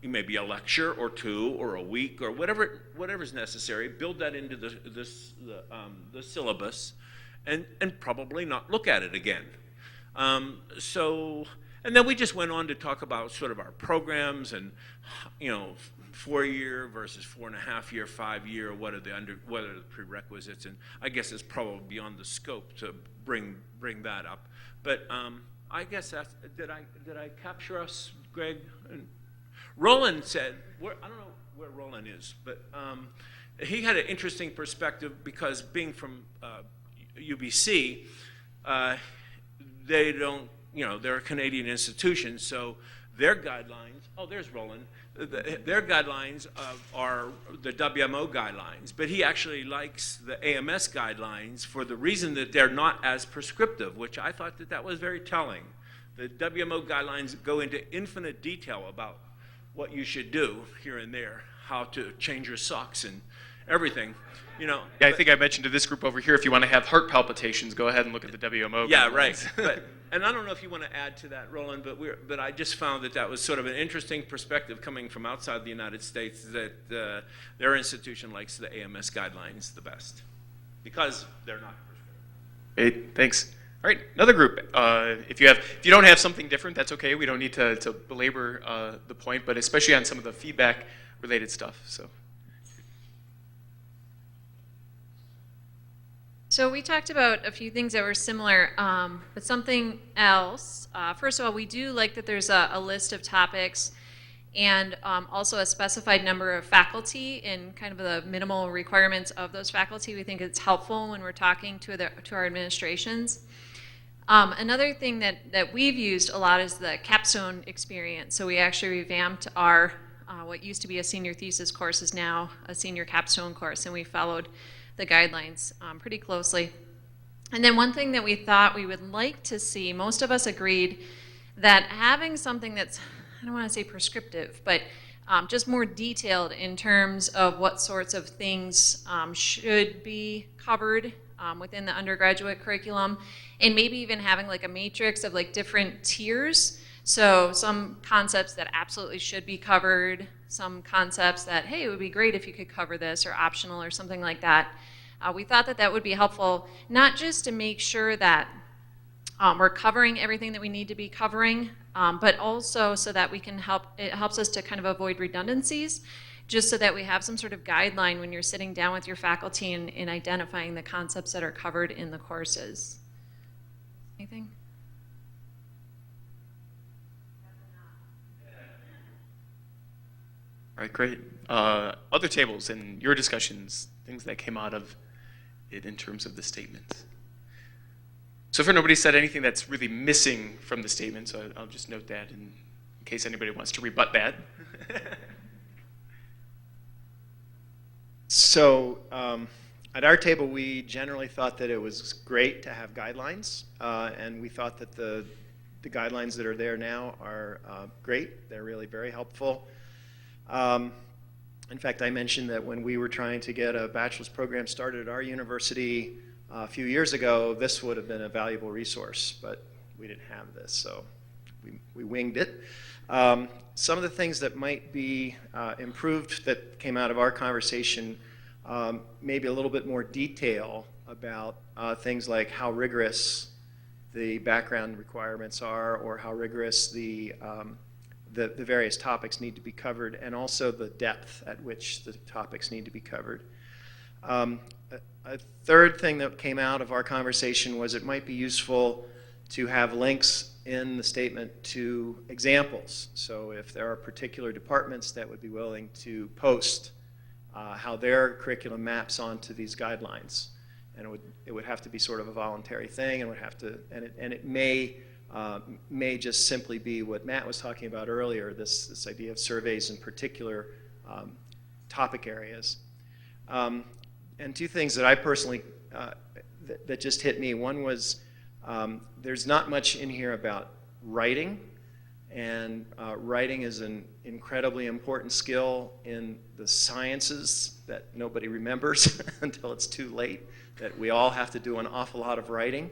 maybe a lecture or two or a week or whatever's necessary, build that into the syllabus, and probably not look at it again. And then we just went on to talk about sort of our programs and, 4-year versus 4.5-year, 5-year, what are the prerequisites, and I guess it's probably beyond the scope to bring that up. But I guess did I capture us, Greg? And Roland said, I don't know where Roland is, but he had an interesting perspective because being from UBC, they don't, they're a Canadian institution, so their guidelines, there's Roland, their guidelines are the WMO guidelines, but he actually likes the AMS guidelines for the reason that they're not as prescriptive, which I thought that was very telling. The WMO guidelines go into infinite detail about what you should do here and there, how to change your socks and everything. Yeah, I think I mentioned to this group over here, if you want to have heart palpitations, go ahead and look at the WMO. Yeah, right. And I don't know if you want to add to that, Roland, but I just found that was sort of an interesting perspective coming from outside the United States, that their institution likes the AMS guidelines the best because they're not prescriptive. Hey, thanks. All right, another group. If you don't have something different, that's okay. We don't need to belabor the point, but especially on some of the feedback-related stuff. So we talked about a few things that were similar, but something else. First of all, we do like that there's a list of topics and also a specified number of faculty and kind of the minimal requirements of those faculty. We think it's helpful when we're talking to our administrations. Another thing that we've used a lot is the capstone experience. So we actually revamped our, what used to be a senior thesis course is now a senior capstone course, and we followed the guidelines pretty closely. And then one thing that we thought we would like to see, most of us agreed that having something that's, I don't want to say prescriptive, but just more detailed in terms of what sorts of things should be covered within the undergraduate curriculum, and maybe even having like a matrix of like different tiers. So some concepts that absolutely should be covered, some concepts that, hey, it would be great if you could cover this, or optional or something like that. We thought that would be helpful, not just to make sure that we're covering everything that we need to be covering, but also so that we can it helps us to kind of avoid redundancies, just so that we have some sort of guideline when you're sitting down with your faculty and identifying the concepts that are covered in the courses. Anything? All right, great. Other tables and your discussions, things that came out of it in terms of the statements. So far, nobody said anything that's really missing from the statement, so I'll just note that in case anybody wants to rebut that. So at our table, we generally thought that it was great to have guidelines, and we thought that the guidelines that are there now are great. They're really very helpful. In fact, I mentioned that when we were trying to get a bachelor's program started at our university a few years ago, this would have been a valuable resource, but we didn't have this, so we winged it. Some of the things that might be improved that came out of our conversation, maybe a little bit more detail about things like how rigorous the background requirements are, or how rigorous the various topics need to be covered, and also the depth at which the topics need to be covered. A third thing that came out of our conversation was it might be useful to have links in the statement to examples. So if there are particular departments that would be willing to post how their curriculum maps onto these guidelines, and it would have to be sort of a voluntary thing, and it may just simply be what Matt was talking about earlier, this idea of surveys in particular topic areas. And two things that I personally, that just hit me. One was There's not much in here about writing, and writing is an incredibly important skill in the sciences that nobody remembers until it's too late, that we all have to do an awful lot of writing,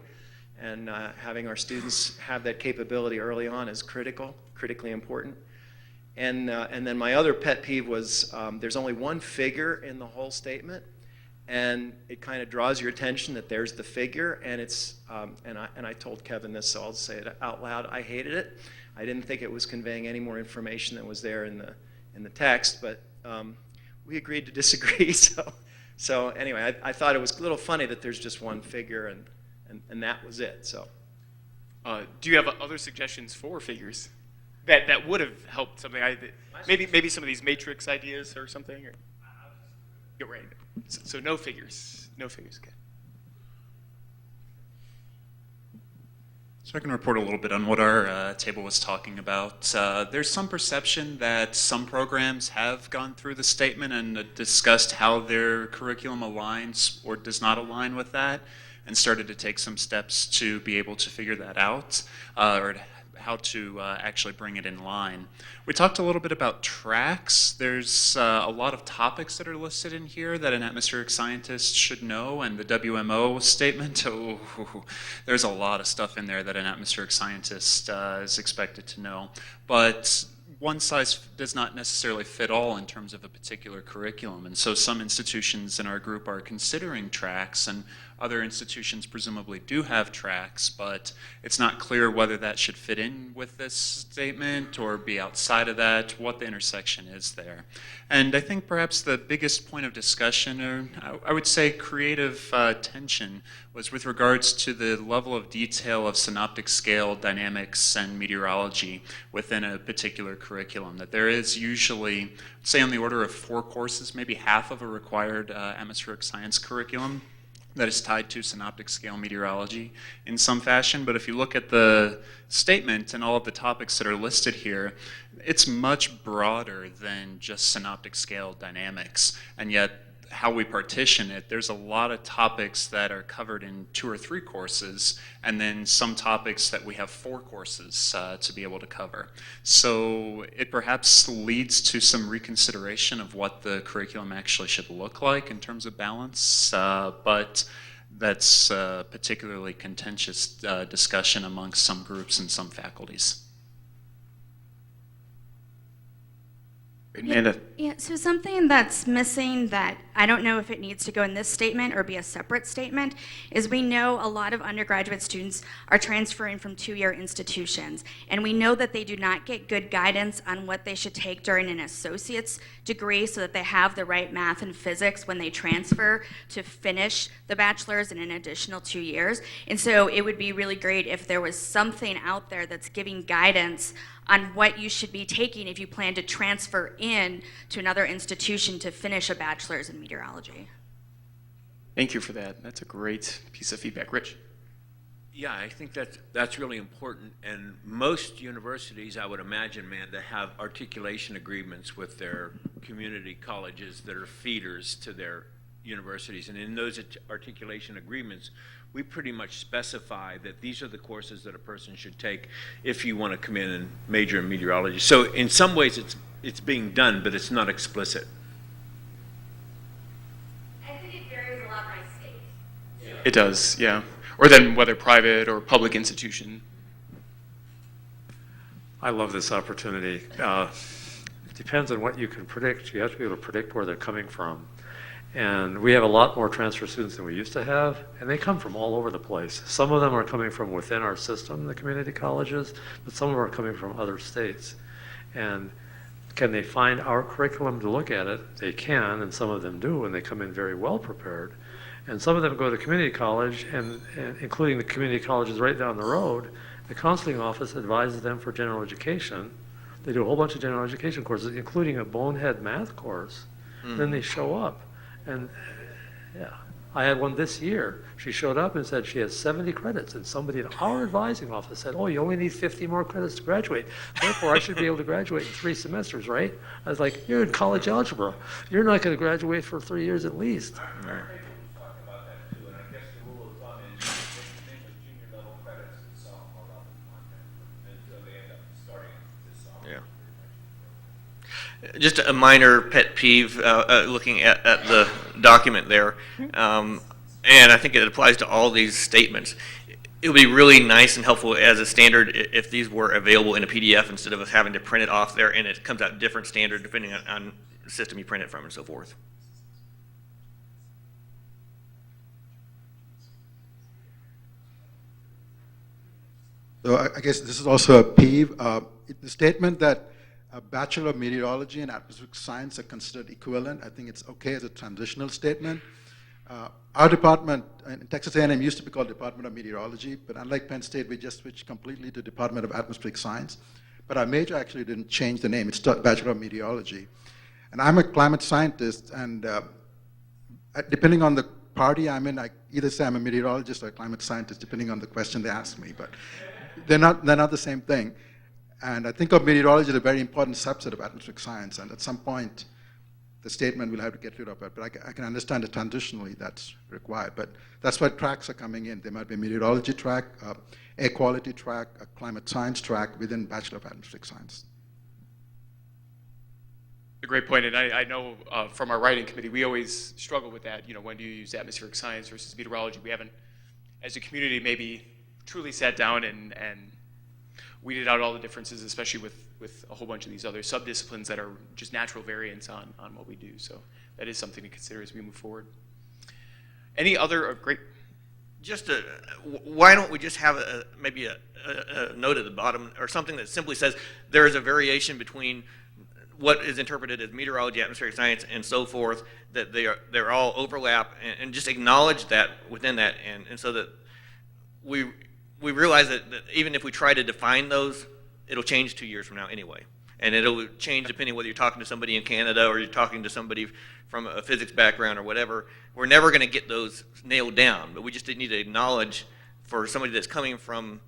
and having our students have that capability early on is critically important. And then my other pet peeve was there's only one figure in the whole statement, and it kind of draws your attention that there's the figure, and it's and I told Kevin this, so I'll say it out loud. I hated it. I didn't think it was conveying any more information than was there in the text, but we agreed to disagree. So anyway, I thought it was a little funny that there's just one figure, and that was it. So, do you have other suggestions for figures that would have helped something? Maybe some of these matrix ideas or something. Or, you're right. So no figures. No figures. Okay. So I can report a little bit on what our table was talking about. There's some perception that some programs have gone through the statement and discussed how their curriculum aligns or does not align with that, and started to take some steps to be able to figure that out, or how to actually bring it in line. We talked a little bit about tracks. There's a lot of topics that are listed in here that an atmospheric scientist should know, and the WMO statement, there's a lot of stuff in there that an atmospheric scientist is expected to know. But one size does not necessarily fit all in terms of a particular curriculum, and so some institutions in our group are considering tracks, and other institutions presumably do have tracks, but it's not clear whether that should fit in with this statement or be outside of that, what the intersection is there. And I think perhaps the biggest point of discussion, or I would say creative tension, was with regards to the level of detail of synoptic scale dynamics and meteorology within a particular curriculum. That there is usually, say, on the order of 4 courses, maybe half of a required atmospheric science curriculum that is tied to synoptic scale meteorology in some fashion. But if you look at the statement and all of the topics that are listed here, it's much broader than just synoptic scale dynamics. And yet, how we partition it, there's a lot of topics that are covered in 2 or 3 courses, and then some topics that we have 4 courses to be able to cover. So it perhaps leads to some reconsideration of what the curriculum actually should look like in terms of balance, but that's a particularly contentious discussion amongst some groups and some faculties. Yeah, so something that's missing that I don't know if it needs to go in this statement or be a separate statement is we know a lot of undergraduate students are transferring from 2-year institutions, and we know that they do not get good guidance on what they should take during an associate's degree so that they have the right math and physics when they transfer to finish the bachelor's in an additional 2 years. And so it would be really great if there was something out there that's giving guidance on what you should be taking if you plan to transfer in to another institution to finish a bachelor's in meteorology. Thank you for that. That's a great piece of feedback. Rich? Yeah, I think that's really important. And most universities, I would imagine, Amanda, have articulation agreements with their community colleges that are feeders to their universities. And in those articulation agreements, we pretty much specify that these are the courses that a person should take if you want to come in and major in meteorology. So in some ways it's being done, but it's not explicit. I think it varies a lot by state. Yeah. It does, yeah. Or then whether private or public institution. I love this opportunity. It depends on what you can predict. You have to be able to predict where they're coming from. And we have a lot more transfer students than we used to have, and they come from all over the place. Some of them are coming from within our system, the community colleges, but some of them are coming from other states. And can they find our curriculum to look at it? They can, and some of them do, and they come in very well prepared. And some of them go to community college, and including the community colleges right down the road, the counseling office advises them for general education. They do a whole bunch of general education courses, including a bonehead math course. Then they show up. And yeah, I had one this year. She showed up and said she has 70 credits, and somebody in our advising office said, oh, you only need 50 more credits to graduate. Therefore, I should be able to graduate in 3 semesters, right? I was like, you're in college algebra. You're not going to graduate for 3 years at least. Right. Just a minor pet peeve looking at the document there, and I think it applies to all these statements. It would be really nice and helpful as a standard if these were available in a PDF instead of us having to print it off there, and it comes out different standard depending on the system you print it from and so forth. So I guess this is also a peeve. The statement that a Bachelor of Meteorology and Atmospheric Science are considered equivalent, I think it's okay as a transitional statement. Our department in Texas A&M used to be called Department of Meteorology, but unlike Penn State, we just switched completely to Department of Atmospheric Science. But our major actually didn't change the name. It's Bachelor of Meteorology. And I'm a climate scientist, and depending on the party I'm in, I either say I'm a meteorologist or a climate scientist, depending on the question they ask me. But they're not the same thing. And I think of meteorology as a very important subset of atmospheric science, and at some point, the statement will have to get rid of it. But I can understand that transitionally that's required. But that's why tracks are coming in. There might be a meteorology track, air quality track, a climate science track within Bachelor of Atmospheric Science. A great point, and I know from our writing committee, we always struggle with that. You know, when do you use atmospheric science versus meteorology? We haven't, as a community, maybe truly sat down and weeded out all the differences, especially with a whole bunch of these other sub-disciplines that are just natural variants on what we do. So that is something to consider as we move forward. Any other great? Just why don't we just have maybe a note at the bottom or something that simply says there is a variation between what is interpreted as meteorology, atmospheric science, and so forth, that they're all overlap, and just acknowledge that within that, and so that we realize that even if we try to define those, it'll change 2 years from now anyway. And it'll change depending whether you're talking to somebody in Canada or you're talking to somebody from a physics background or whatever. We're never going to get those nailed down, but we just need to acknowledge for somebody that's coming from,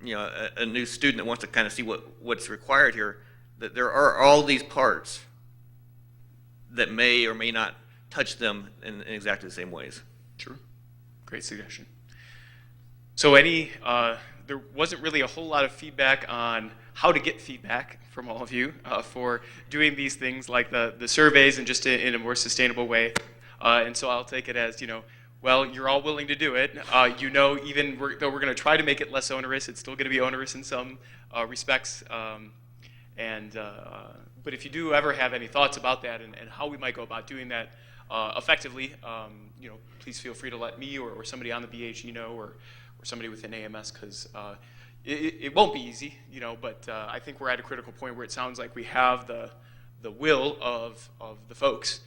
you know, a new student that wants to kind of see what's required here, that there are all these parts that may or may not touch them in exactly the same ways. True. Great suggestion. So there wasn't really a whole lot of feedback on how to get feedback from all of you for doing these things like the surveys and just in a more sustainable way. And so I'll take it as, you know, well, you're all willing to do it. You know, even though we're going to try to make it less onerous, it's still going to be onerous in some respects. But if you do ever have any thoughts about that and how we might go about doing that effectively, you know, please feel free to let me or somebody on the BHE know, or somebody within AMS, because it won't be easy, you know, but I think we're at a critical point where it sounds like we have the will of the folks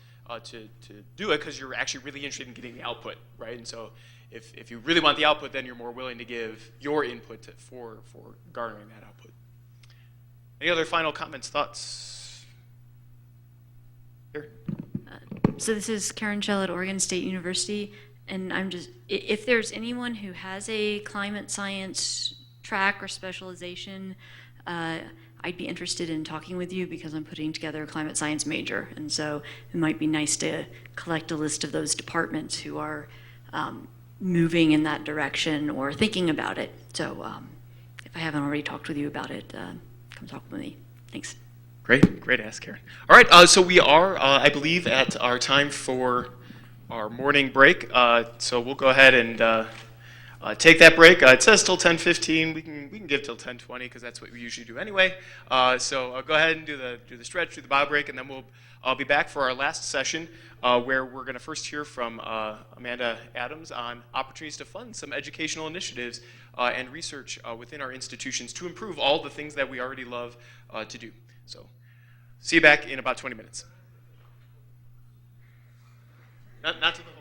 to do it, because you're actually really interested in getting the output, right? And so if you really want the output, then you're more willing to give your input for garnering that output. Any other final comments, thoughts? Here. So this is Karen Shell at Oregon State University, and I'm just, if there's anyone who has a climate science track or specialization, I'd be interested in talking with you, because I'm putting together a climate science major, and so it might be nice to collect a list of those departments who are moving in that direction or thinking about it. So if I haven't already talked with you about it, come talk with me. Thanks. Great ask, Karen. All right, so we are, I believe, at our time for our morning break. So we'll go ahead and take that break. It says till 10:15. We can give till 10:20, because that's what we usually do anyway. So go ahead and do the stretch, do the bio break, and then I'll be back for our last session, where we're going to first hear from Amanda Adams on opportunities to fund some educational initiatives and research within our institutions to improve all the things that we already love to do. So see you back in about 20 minutes. Not to the whole.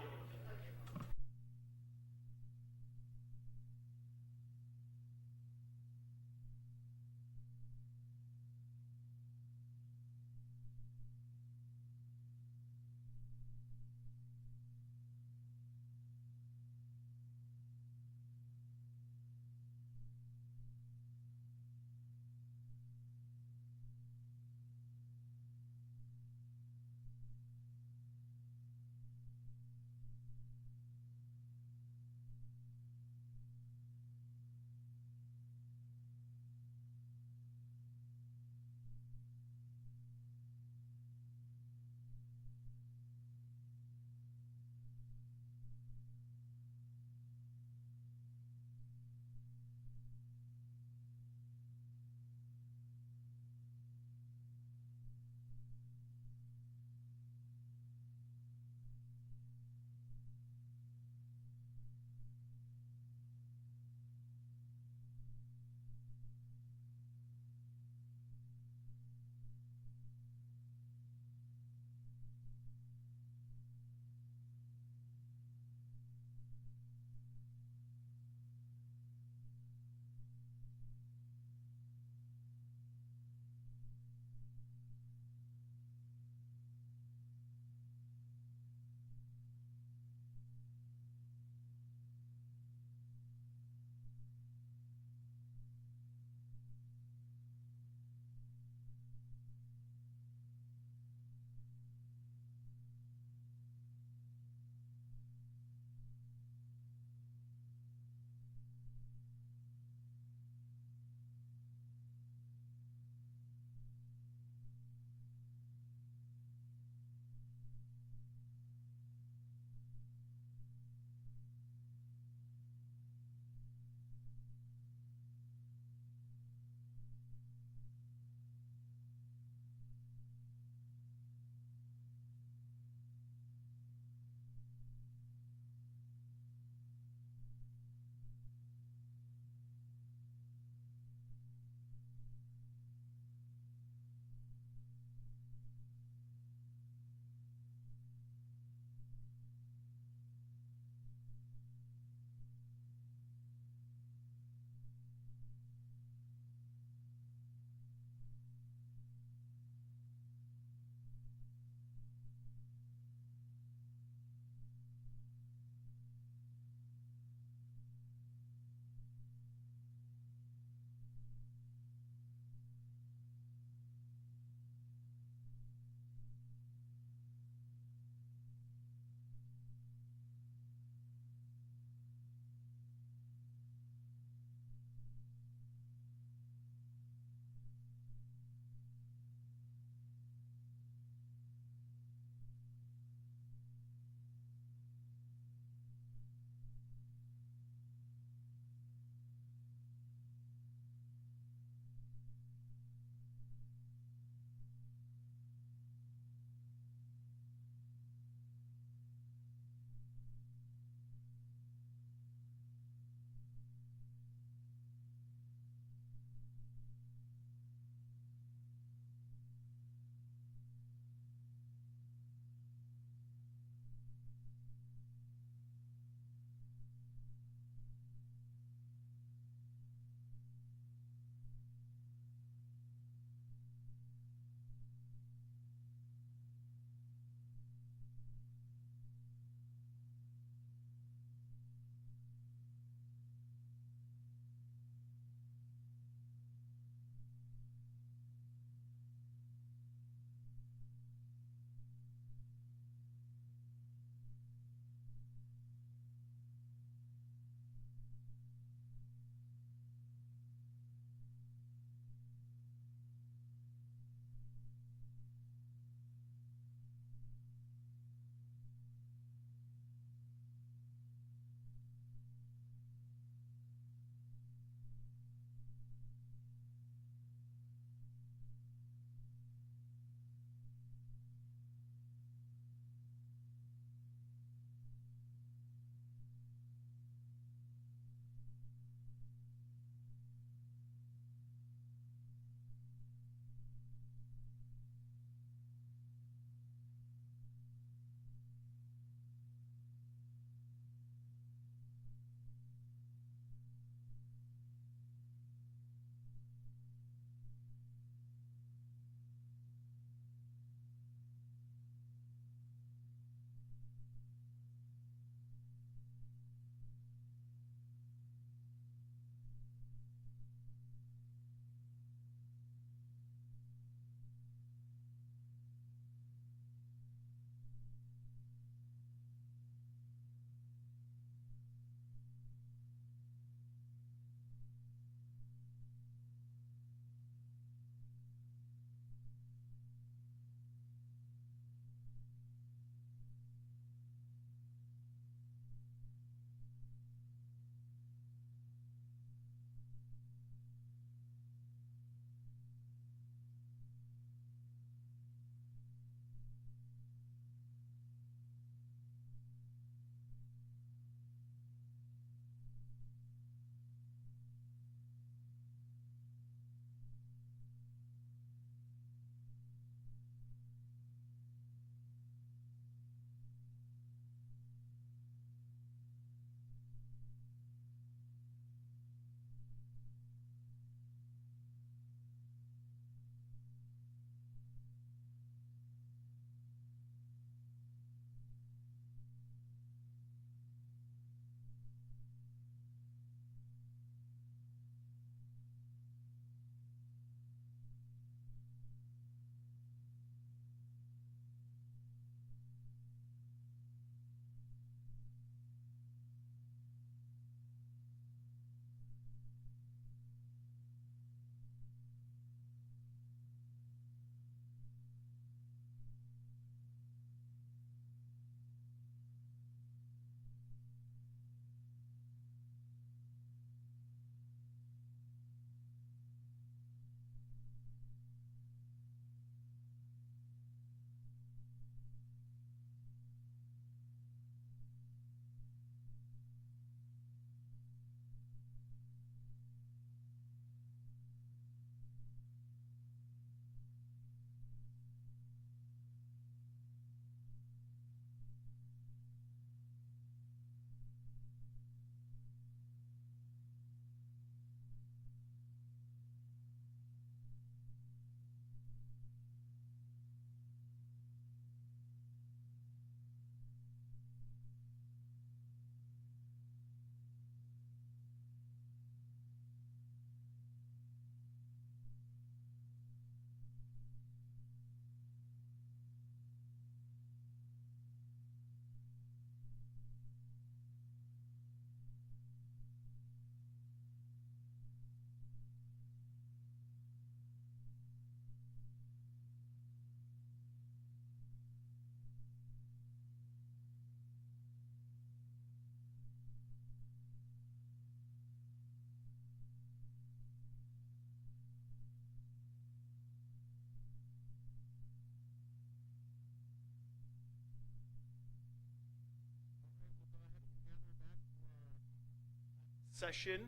session.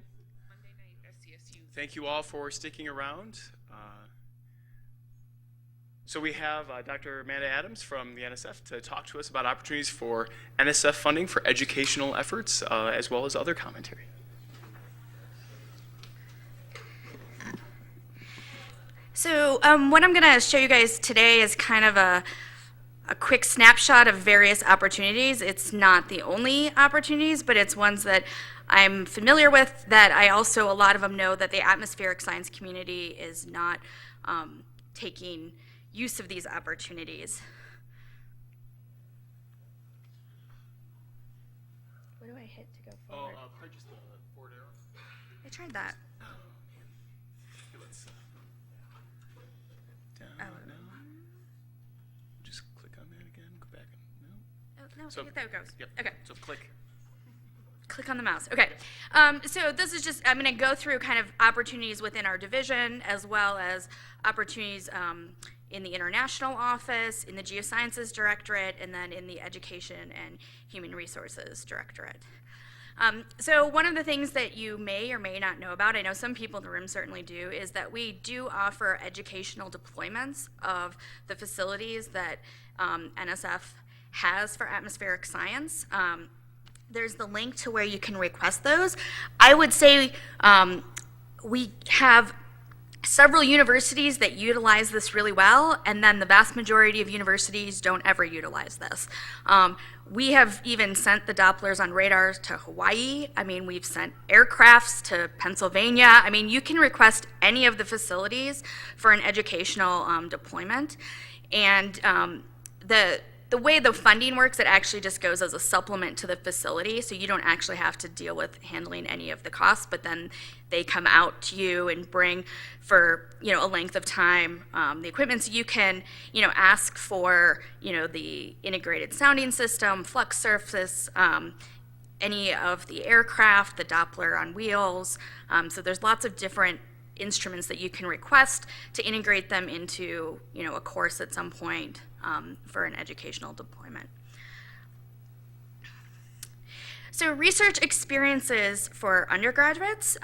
Thank you all for sticking around. So we have Dr. Amanda Adams from the NSF to talk to us about opportunities for NSF funding for educational efforts, as well as other commentary. So what I'm going to show you guys today is kind of a quick snapshot of various opportunities. It's not the only opportunities, but it's ones that I'm familiar with, that I also, a lot of them know that the atmospheric science community is not taking use of these opportunities. What do I hit to go forward? Probably just the forward arrow. I tried that. Okay, let's down, no. Just click on that again, go back. No. Oh, no, So, there it goes. Yep. Okay. So click. Click on the mouse. Okay. So this is just, I'm going to go through kind of opportunities within our division, as well as opportunities in the international office, in the geosciences directorate, and then in the education and human resources directorate. So one of the things that you may or may not know about, I know some people in the room certainly do, is that we do offer educational deployments of the facilities that NSF has for atmospheric science. There's the link to where you can request those. I would say we have several universities that utilize this really well, and then the vast majority of universities don't ever utilize this. We have even sent the Dopplers on radars to Hawaii. I mean, we've sent aircrafts to Pennsylvania. I mean, you can request any of the facilities for an educational deployment. And the way the funding works, it actually just goes as a supplement to the facility, so you don't actually have to deal with handling any of the costs, but then they come out to you and bring for, a length of time the equipment. So you can, ask for, the integrated sounding system, flux surface, any of the aircraft, the Doppler on wheels. So there's lots of different instruments that you can request to integrate them into, a course at some point for an educational deployment. So research experiences for undergraduates.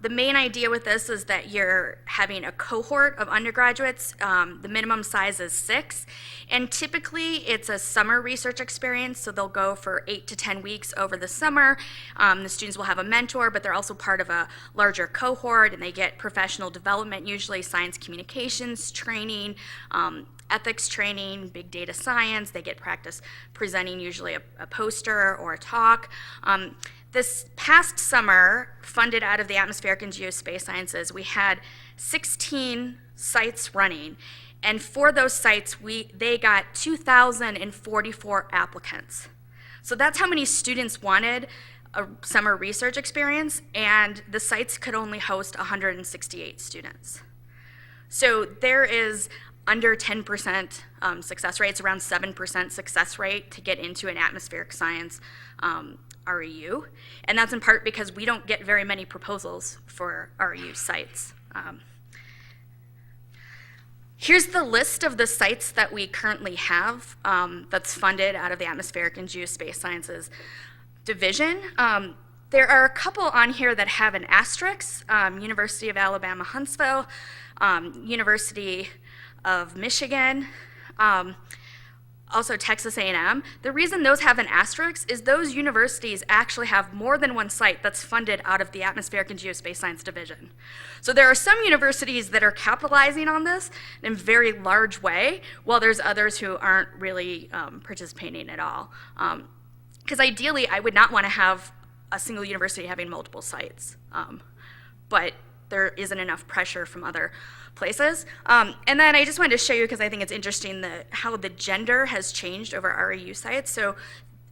The main idea with this is that you're having a cohort of undergraduates. The minimum size is 6, and typically it's a summer research experience, so they'll go for 8 to 10 weeks over the summer. The students will have a mentor, but they're also part of a larger cohort, and they get professional development, usually science communications training, ethics training, big data science. They get practice presenting usually a poster or a talk. This past summer, funded out of the Atmospheric and Geospace Sciences, we had 16 sites running. And for those sites, they got 2,044 applicants. So that's how many students wanted a summer research experience, and the sites could only host 168 students. So there is under 10% success rate. It's around 7% success rate to get into an atmospheric science REU, and that's in part because we don't get very many proposals for REU sites. Here's the list of the sites that we currently have that's funded out of the Atmospheric and Geospace Sciences division. There are a couple on here that have an asterisk: University of Alabama, Huntsville, University of Michigan, also Texas A&M. The reason those have an asterisk is those universities actually have more than one site that's funded out of the Atmospheric and Geospace Science Division. So there are some universities that are capitalizing on this in a very large way, while there's others who aren't really participating at all. Because ideally, I would not want to have a single university having multiple sites, but there isn't enough pressure from other places. And then I just wanted to show you, because I think it's interesting, how the gender has changed over REU sites. So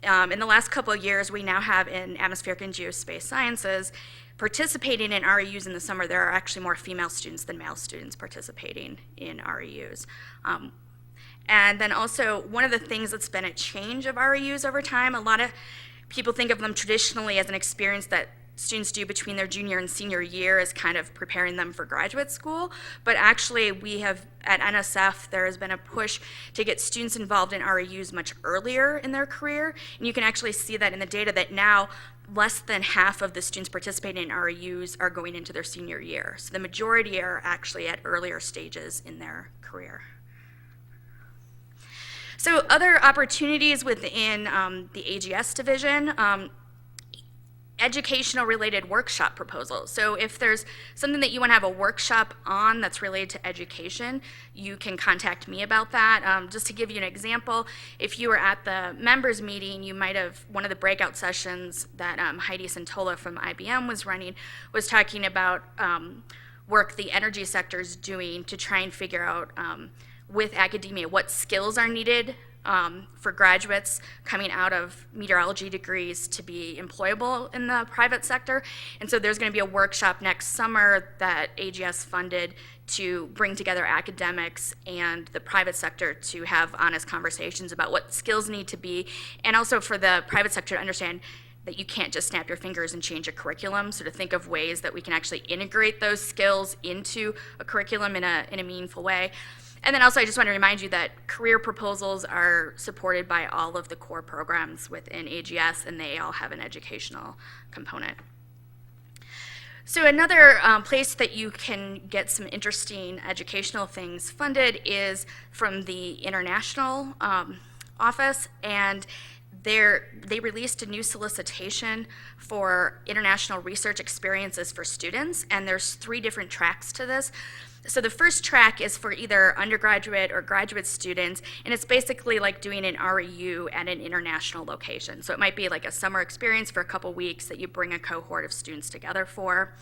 in the last couple of years, we now have in Atmospheric and Geospace Sciences, participating in REUs in the summer, there are actually more female students than male students participating in REUs. And then also, one of the things that's been a change of REUs over time, a lot of people think of them traditionally as an experience that students do between their junior and senior year is kind of preparing them for graduate school. But actually, we have, at NSF, there has been a push to get students involved in REUs much earlier in their career. And you can actually see that in the data that now less than half of the students participating in REUs are going into their senior year. So the majority are actually at earlier stages in their career. So other opportunities within the AGS division, educational related workshop proposals. So if there's something that you want to have a workshop on that's related to education, you can contact me about that. Just to give you an example, if you were at the members meeting, you might have, one of the breakout sessions that Heidi Santola from IBM was running was talking about work the energy sector is doing to try and figure out with academia what skills are needed for graduates coming out of meteorology degrees to be employable in the private sector. And so there's going to be a workshop next summer that AGS funded to bring together academics and the private sector to have honest conversations about what skills need to be, and also for the private sector to understand that you can't just snap your fingers and change a curriculum, so to think of ways that we can actually integrate those skills into a curriculum in a meaningful way. And then also I just want to remind you that career proposals are supported by all of the core programs within AGS, and they all have an educational component. So another place that you can get some interesting educational things funded is from the international office, and they released a new solicitation for international research experiences for students, and there's 3 different tracks to this. So the first track is for either undergraduate or graduate students, and it's basically like doing an REU at an international location. So it might be like a summer experience for a couple weeks that you bring a cohort of students together for.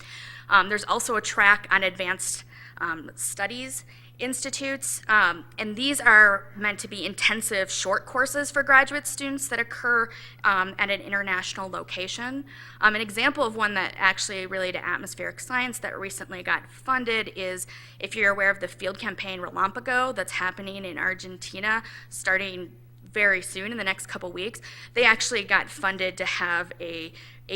There's also a track on advanced studies institutes, and these are meant to be intensive short courses for graduate students that occur at an international location. An example of one that actually related to atmospheric science that recently got funded is, if you're aware of the field campaign Relámpago that's happening in Argentina starting very soon in the next couple weeks, they actually got funded to have a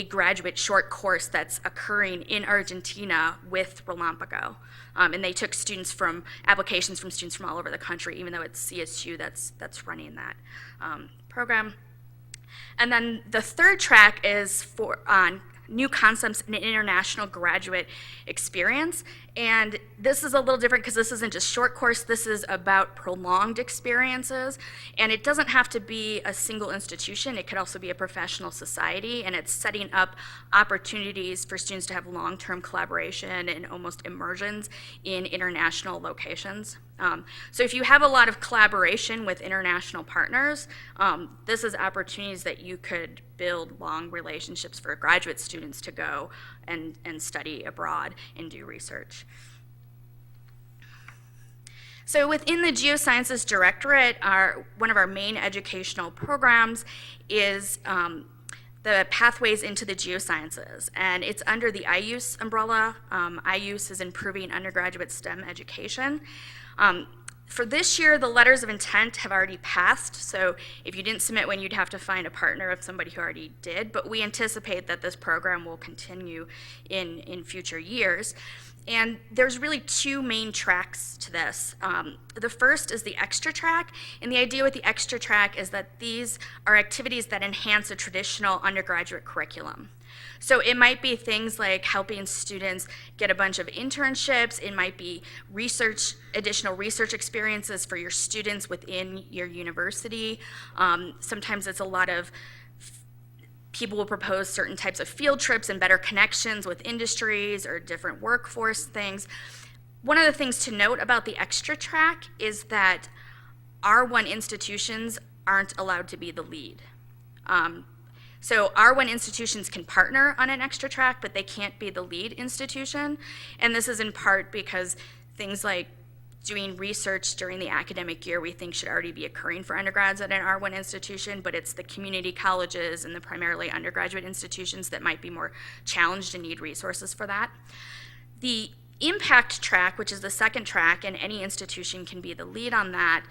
graduate short course that's occurring in Argentina with Relámpago. And they took applications from students from all over the country, even though it's CSU that's running that program. And then the third track is on new concepts in international graduate experience. And this is a little different because this isn't just short course, this is about prolonged experiences. And it doesn't have to be a single institution, it could also be a professional society, and it's setting up opportunities for students to have long-term collaboration and almost immersions in international locations. So if you have a lot of collaboration with international partners, this is opportunities that you could build long relationships for graduate students to go and study abroad and do research. So within the Geosciences Directorate, one of our main educational programs is the Pathways into the Geosciences, and it's under the IUSE umbrella. IUSE is improving undergraduate STEM education. For this year, the letters of intent have already passed, so if you didn't submit one, you'd have to find a partner of somebody who already did, but we anticipate that this program will continue in future years. And there's really 2 main tracks to this. The first is the extra track, and the idea with the extra track is that these are activities that enhance a traditional undergraduate curriculum. So it might be things like helping students get a bunch of internships, it might be additional research experiences for your students within your university. Sometimes it's a lot of people will propose certain types of field trips and better connections with industries or different workforce things. One of the things to note about the extra track is that R1 institutions aren't allowed to be the lead. So R1 institutions can partner on an extra track, but they can't be the lead institution. And this is in part because things like doing research during the academic year we think should already be occurring for undergrads at an R1 institution, but it's the community colleges and the primarily undergraduate institutions that might be more challenged and need resources for that. The impact track, which is the second track, and any institution can be the lead on that,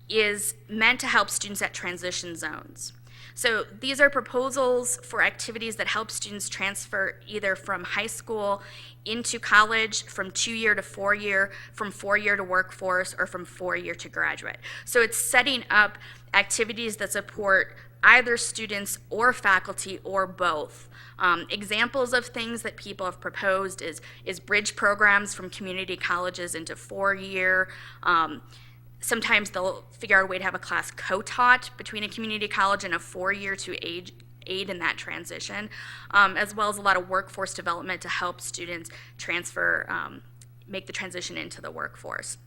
is meant to help students at transition zones. So these are proposals for activities that help students transfer either from high school into college, from 2-year to 4-year, from 4-year to workforce, or from 4-year to graduate. So it's setting up activities that support either students or faculty or both. Examples of things that people have proposed is bridge programs from community colleges into 4-year. Sometimes they'll figure out a way to have a class co-taught between a community college and a 4-year to aid in that transition, as well as a lot of workforce development to help students transfer, make the transition into the workforce.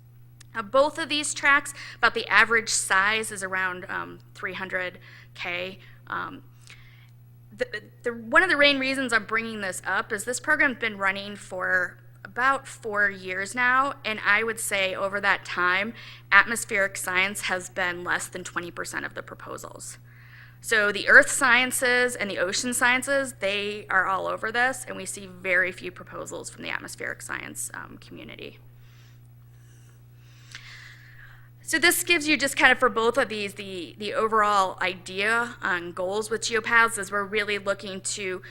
Both of these tracks, about the average size is around 300K. One of the main reasons I'm bringing this up is this program's been running for about 4 years now, and I would say over that time, atmospheric science has been less than 20% of the proposals. So the earth sciences and the ocean sciences, they are all over this, and we see very few proposals from the atmospheric science community. So this gives you just kind of for both of these the overall idea on goals with geopaths, is we're really looking to,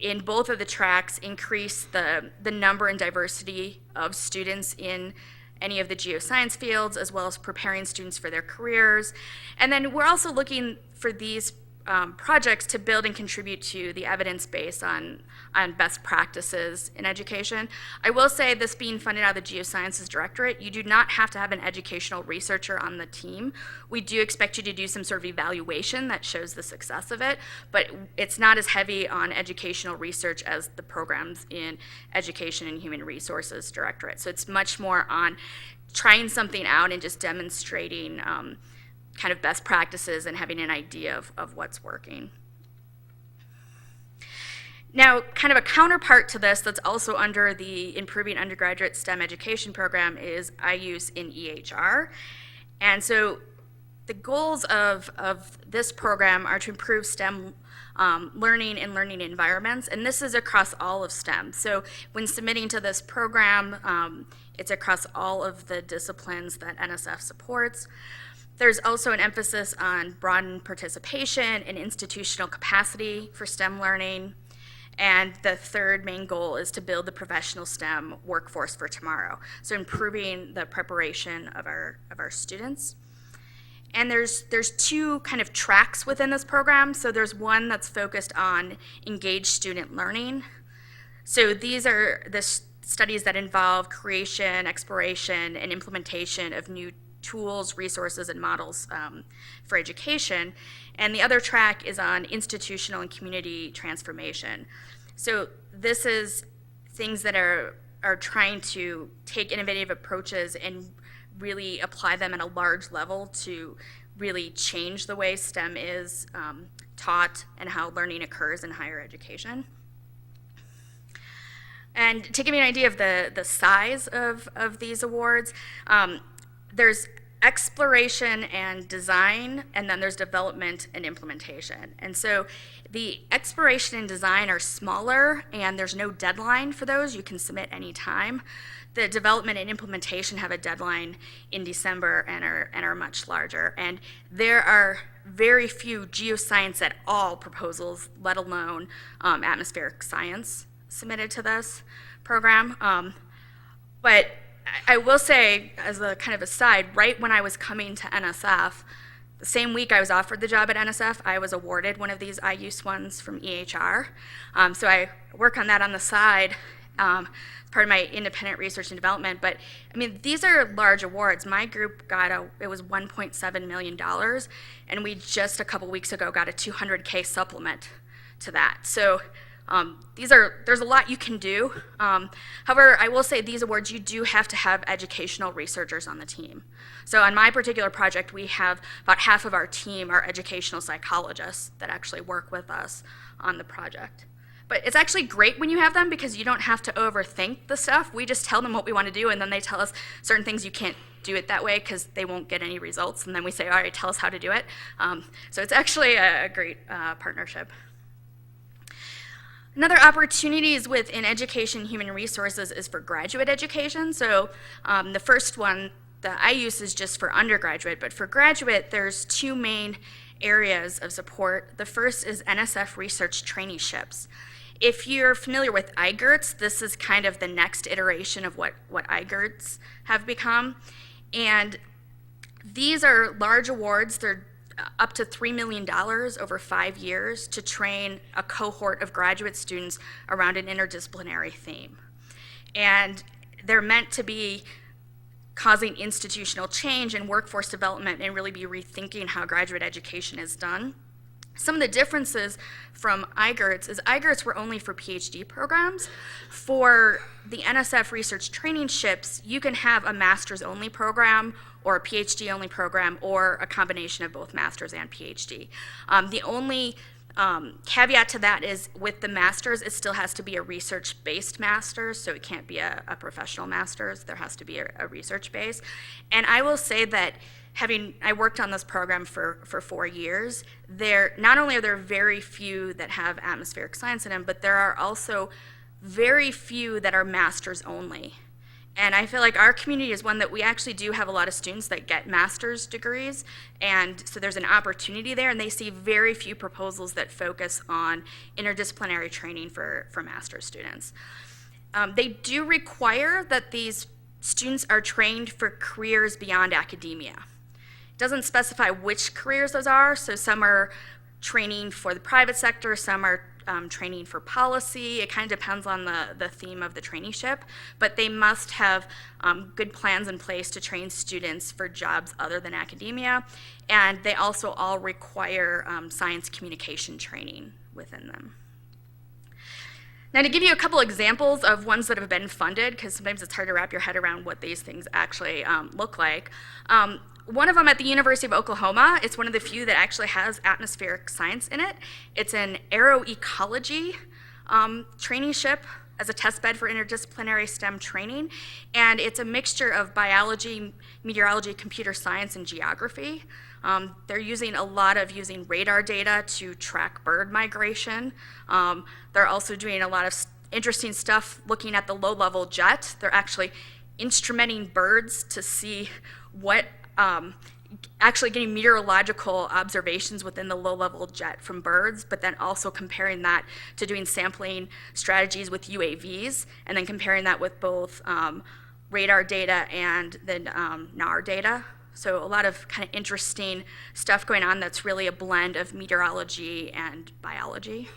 in both of the tracks, increase the number and diversity of students in any of the geoscience fields, as well as preparing students for their careers. And then we're also looking for these projects to build and contribute to the evidence base on best practices in education. I will say, this being funded out of the Geosciences Directorate, you do not have to have an educational researcher on the team. We do expect you to do some sort of evaluation that shows the success of it, but it's not as heavy on educational research as the programs in Education and Human Resources Directorate. So it's much more on trying something out and just demonstrating kind of best practices and having an idea of what's working. Now, kind of a counterpart to this that's also under the Improving Undergraduate STEM Education program is IUSE in EHR. And so the goals of this program are to improve STEM learning and learning environments, and this is across all of STEM. So when submitting to this program, it's across all of the disciplines that NSF supports. There's also an emphasis on broadened participation and institutional capacity for STEM learning. And the third main goal is to build the professional STEM workforce for tomorrow. So improving the preparation of our students. And there's two kind of tracks within this program. So there's one that's focused on engaged student learning. So these are the studies that involve creation, exploration, and implementation of new tools, resources, and models for education. And the other track is on institutional and community transformation. So this is things that are trying to take innovative approaches and really apply them at a large level to really change the way STEM is taught and how learning occurs in higher education. And to give you an idea of the size of these awards, there's exploration and design, and then there's development and implementation. And so the exploration and design are smaller, and there's no deadline for those. You can submit any time. The development and implementation have a deadline in December and are much larger. And there are very few geoscience at all proposals, let alone atmospheric science, submitted to this program. But I will say, as a kind of aside, right when I was coming to NSF, the same week I was offered the job at NSF, I was awarded one of these IUSE ones from EHR. So I work on that on the side, as part of my independent research and development. But I mean, these are large awards. My group got it was $1.7 million, and we just a couple weeks ago got a $200K supplement to that. So there's a lot you can do. However, I will say these awards, you do have to have educational researchers on the team. So on my particular project, we have about half of our team are educational psychologists that actually work with us on the project. But it's actually great when you have them, because you don't have to overthink the stuff. We just tell them what we want to do, and then they tell us certain things you can't do it that way because they won't get any results. And then we say, all right, tell us how to do it. So it's actually a great partnership. Another opportunities within education human resources is for graduate education. So the first one that I use is just for undergraduate, but for graduate, there's two main areas of support. The first is NSF research traineeships. If you're familiar with IGERTs, this is kind of the next iteration of what IGERTs have become. And these are large awards. They're up to $3 million over 5 years to train a cohort of graduate students around an interdisciplinary theme. And they're meant to be causing institutional change and workforce development and really be rethinking how graduate education is done. Some of the differences from IGERTs is IGERTs were only for PhD programs. For the NSF research traineeships, you can have a master's only program or a PhD only program or a combination of both master's and PhD. The only caveat to that is with the master's, it still has to be a research-based master's, so it can't be a professional master's. There has to be a research-based. And I will say that I worked on this program for 4 years, not only are there very few that have atmospheric science in them, but there are also very few that are master's only. And I feel like our community is one that we actually do have a lot of students that get master's degrees, and so there's an opportunity there, and they see very few proposals that focus on interdisciplinary training for master's students. They do require that these students are trained for careers beyond academia. It doesn't specify which careers those are, so some are training for the private sector, some are training for policy. It kind of depends on the theme of the traineeship, but they must have good plans in place to train students for jobs other than academia, and they also all require science communication training within them. Now, to give you a couple examples of ones that have been funded, because sometimes it's hard to wrap your head around what these things actually look like. One of them at the University of Oklahoma, it's one of the few that actually has atmospheric science in it. It's an aeroecology traineeship as a test bed for interdisciplinary STEM training. And it's a mixture of biology, meteorology, computer science, and geography. They're using radar data to track bird migration. They're also doing a lot of interesting stuff looking at the low-level jet. They're actually instrumenting birds to see what actually getting meteorological observations within the low-level jet from birds, but then also comparing that to doing sampling strategies with UAVs, and then comparing that with both radar data and then NAR data. So a lot of kind of interesting stuff going on that's really a blend of meteorology and biology.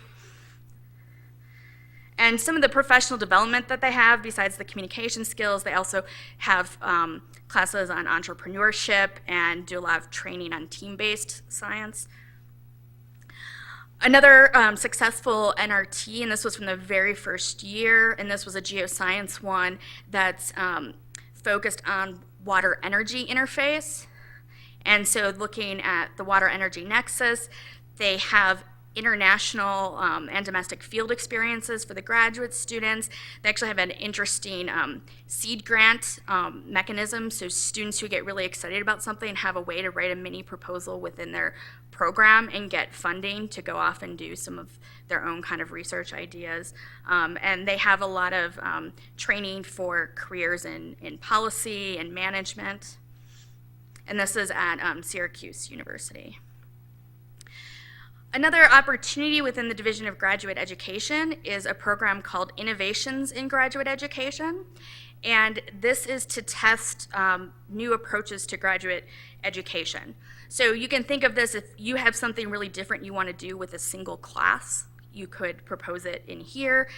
And some of the professional development that they have, besides the communication skills, they also have classes on entrepreneurship and do a lot of training on team-based science. Another successful NRT, and this was from the very first year, and this was a geoscience one that's focused on water energy interface. And so looking at the water energy nexus, they have international and domestic field experiences for the graduate students. They actually have an interesting seed grant mechanism, so students who get really excited about something have a way to write a mini proposal within their program and get funding to go off and do some of their own kind of research ideas. And they have a lot of training for careers in policy and management. And this is at Syracuse University. Another opportunity within the Division of Graduate Education is a program called Innovations in Graduate Education. And this is to test new approaches to graduate education. So you can think of this, if you have something really different you want to do with a single class, you could propose it in here.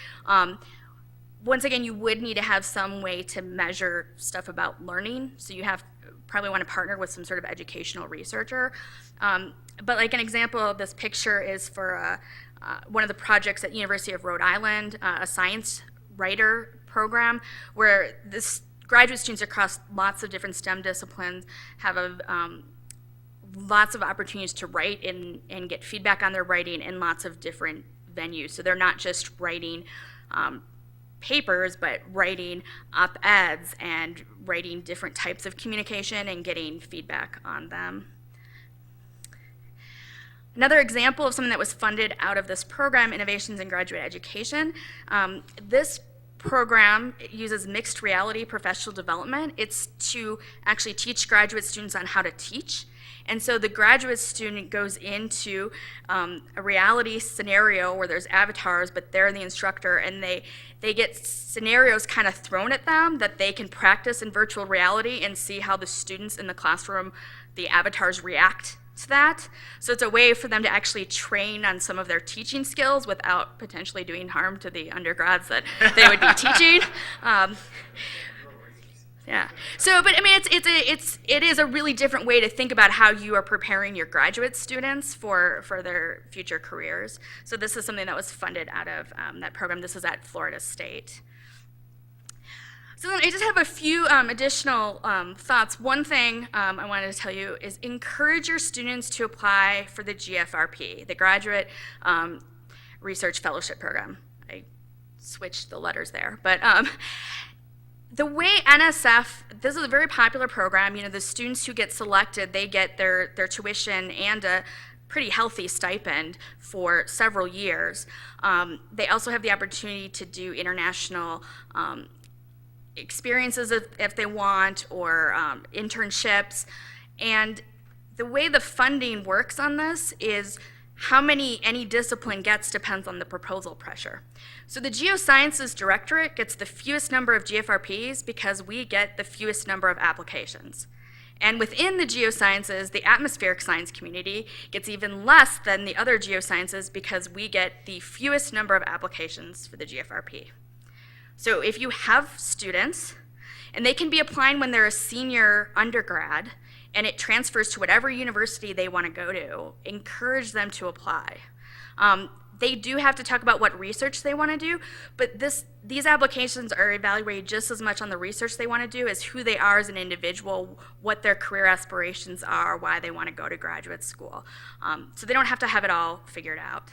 Once again, you would need to have some way to measure stuff about learning. So you probably want to partner with some sort of educational researcher. But like an example of this picture is for one of the projects at University of Rhode Island, a science writer program, where this graduate students across lots of different STEM disciplines have lots of opportunities to write and get feedback on their writing in lots of different venues. So they're not just writing papers, but writing op-eds and writing different types of communication and getting feedback on them. Another example of something that was funded out of this program, Innovations in Graduate Education, this program uses mixed reality professional development. It's to actually teach graduate students on how to teach. And so the graduate student goes into a reality scenario where there's avatars, but they're the instructor, and they get scenarios kind of thrown at them that they can practice in virtual reality and see how the students in the classroom, the avatars, react to that. So it's a way for them to actually train on some of their teaching skills without potentially doing harm to the undergrads that they would be teaching. Yeah. So, but I mean, it is a really different way to think about how you are preparing your graduate students for their future careers. So this is something that was funded out of that program. This is at Florida State. So then I just have a few additional thoughts. One thing I wanted to tell you is encourage your students to apply for the GFRP, the Graduate Research Fellowship Program. I switched the letters there, but the way NSF, this is a very popular program. You know, the students who get selected, they get their tuition and a pretty healthy stipend for several years. They also have the opportunity to do international experiences if they want, or internships. And the way the funding works on this is how many any discipline gets depends on the proposal pressure. So the Geosciences Directorate gets the fewest number of GFRPs because we get the fewest number of applications. And within the geosciences, the atmospheric science community gets even less than the other geosciences because we get the fewest number of applications for the GFRP. So if you have students, and they can be applying when they're a senior undergrad, and it transfers to whatever university they want to go to, encourage them to apply. They do have to talk about what research they want to do, but these applications are evaluated just as much on the research they want to do as who they are as an individual, what their career aspirations are, why they want to go to graduate school. So they don't have to have it all figured out.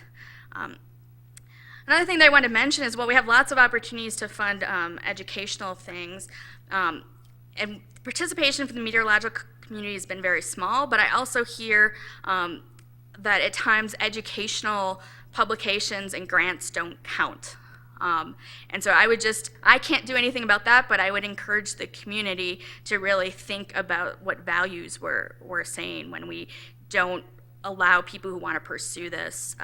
Another thing that I want to mention is, well, we have lots of opportunities to fund educational things, and participation from the meteorological community has been very small, but I also hear that at times educational publications and grants don't count. And so I can't do anything about that, but I would encourage the community to really think about what values we're saying when we don't allow people who want to pursue this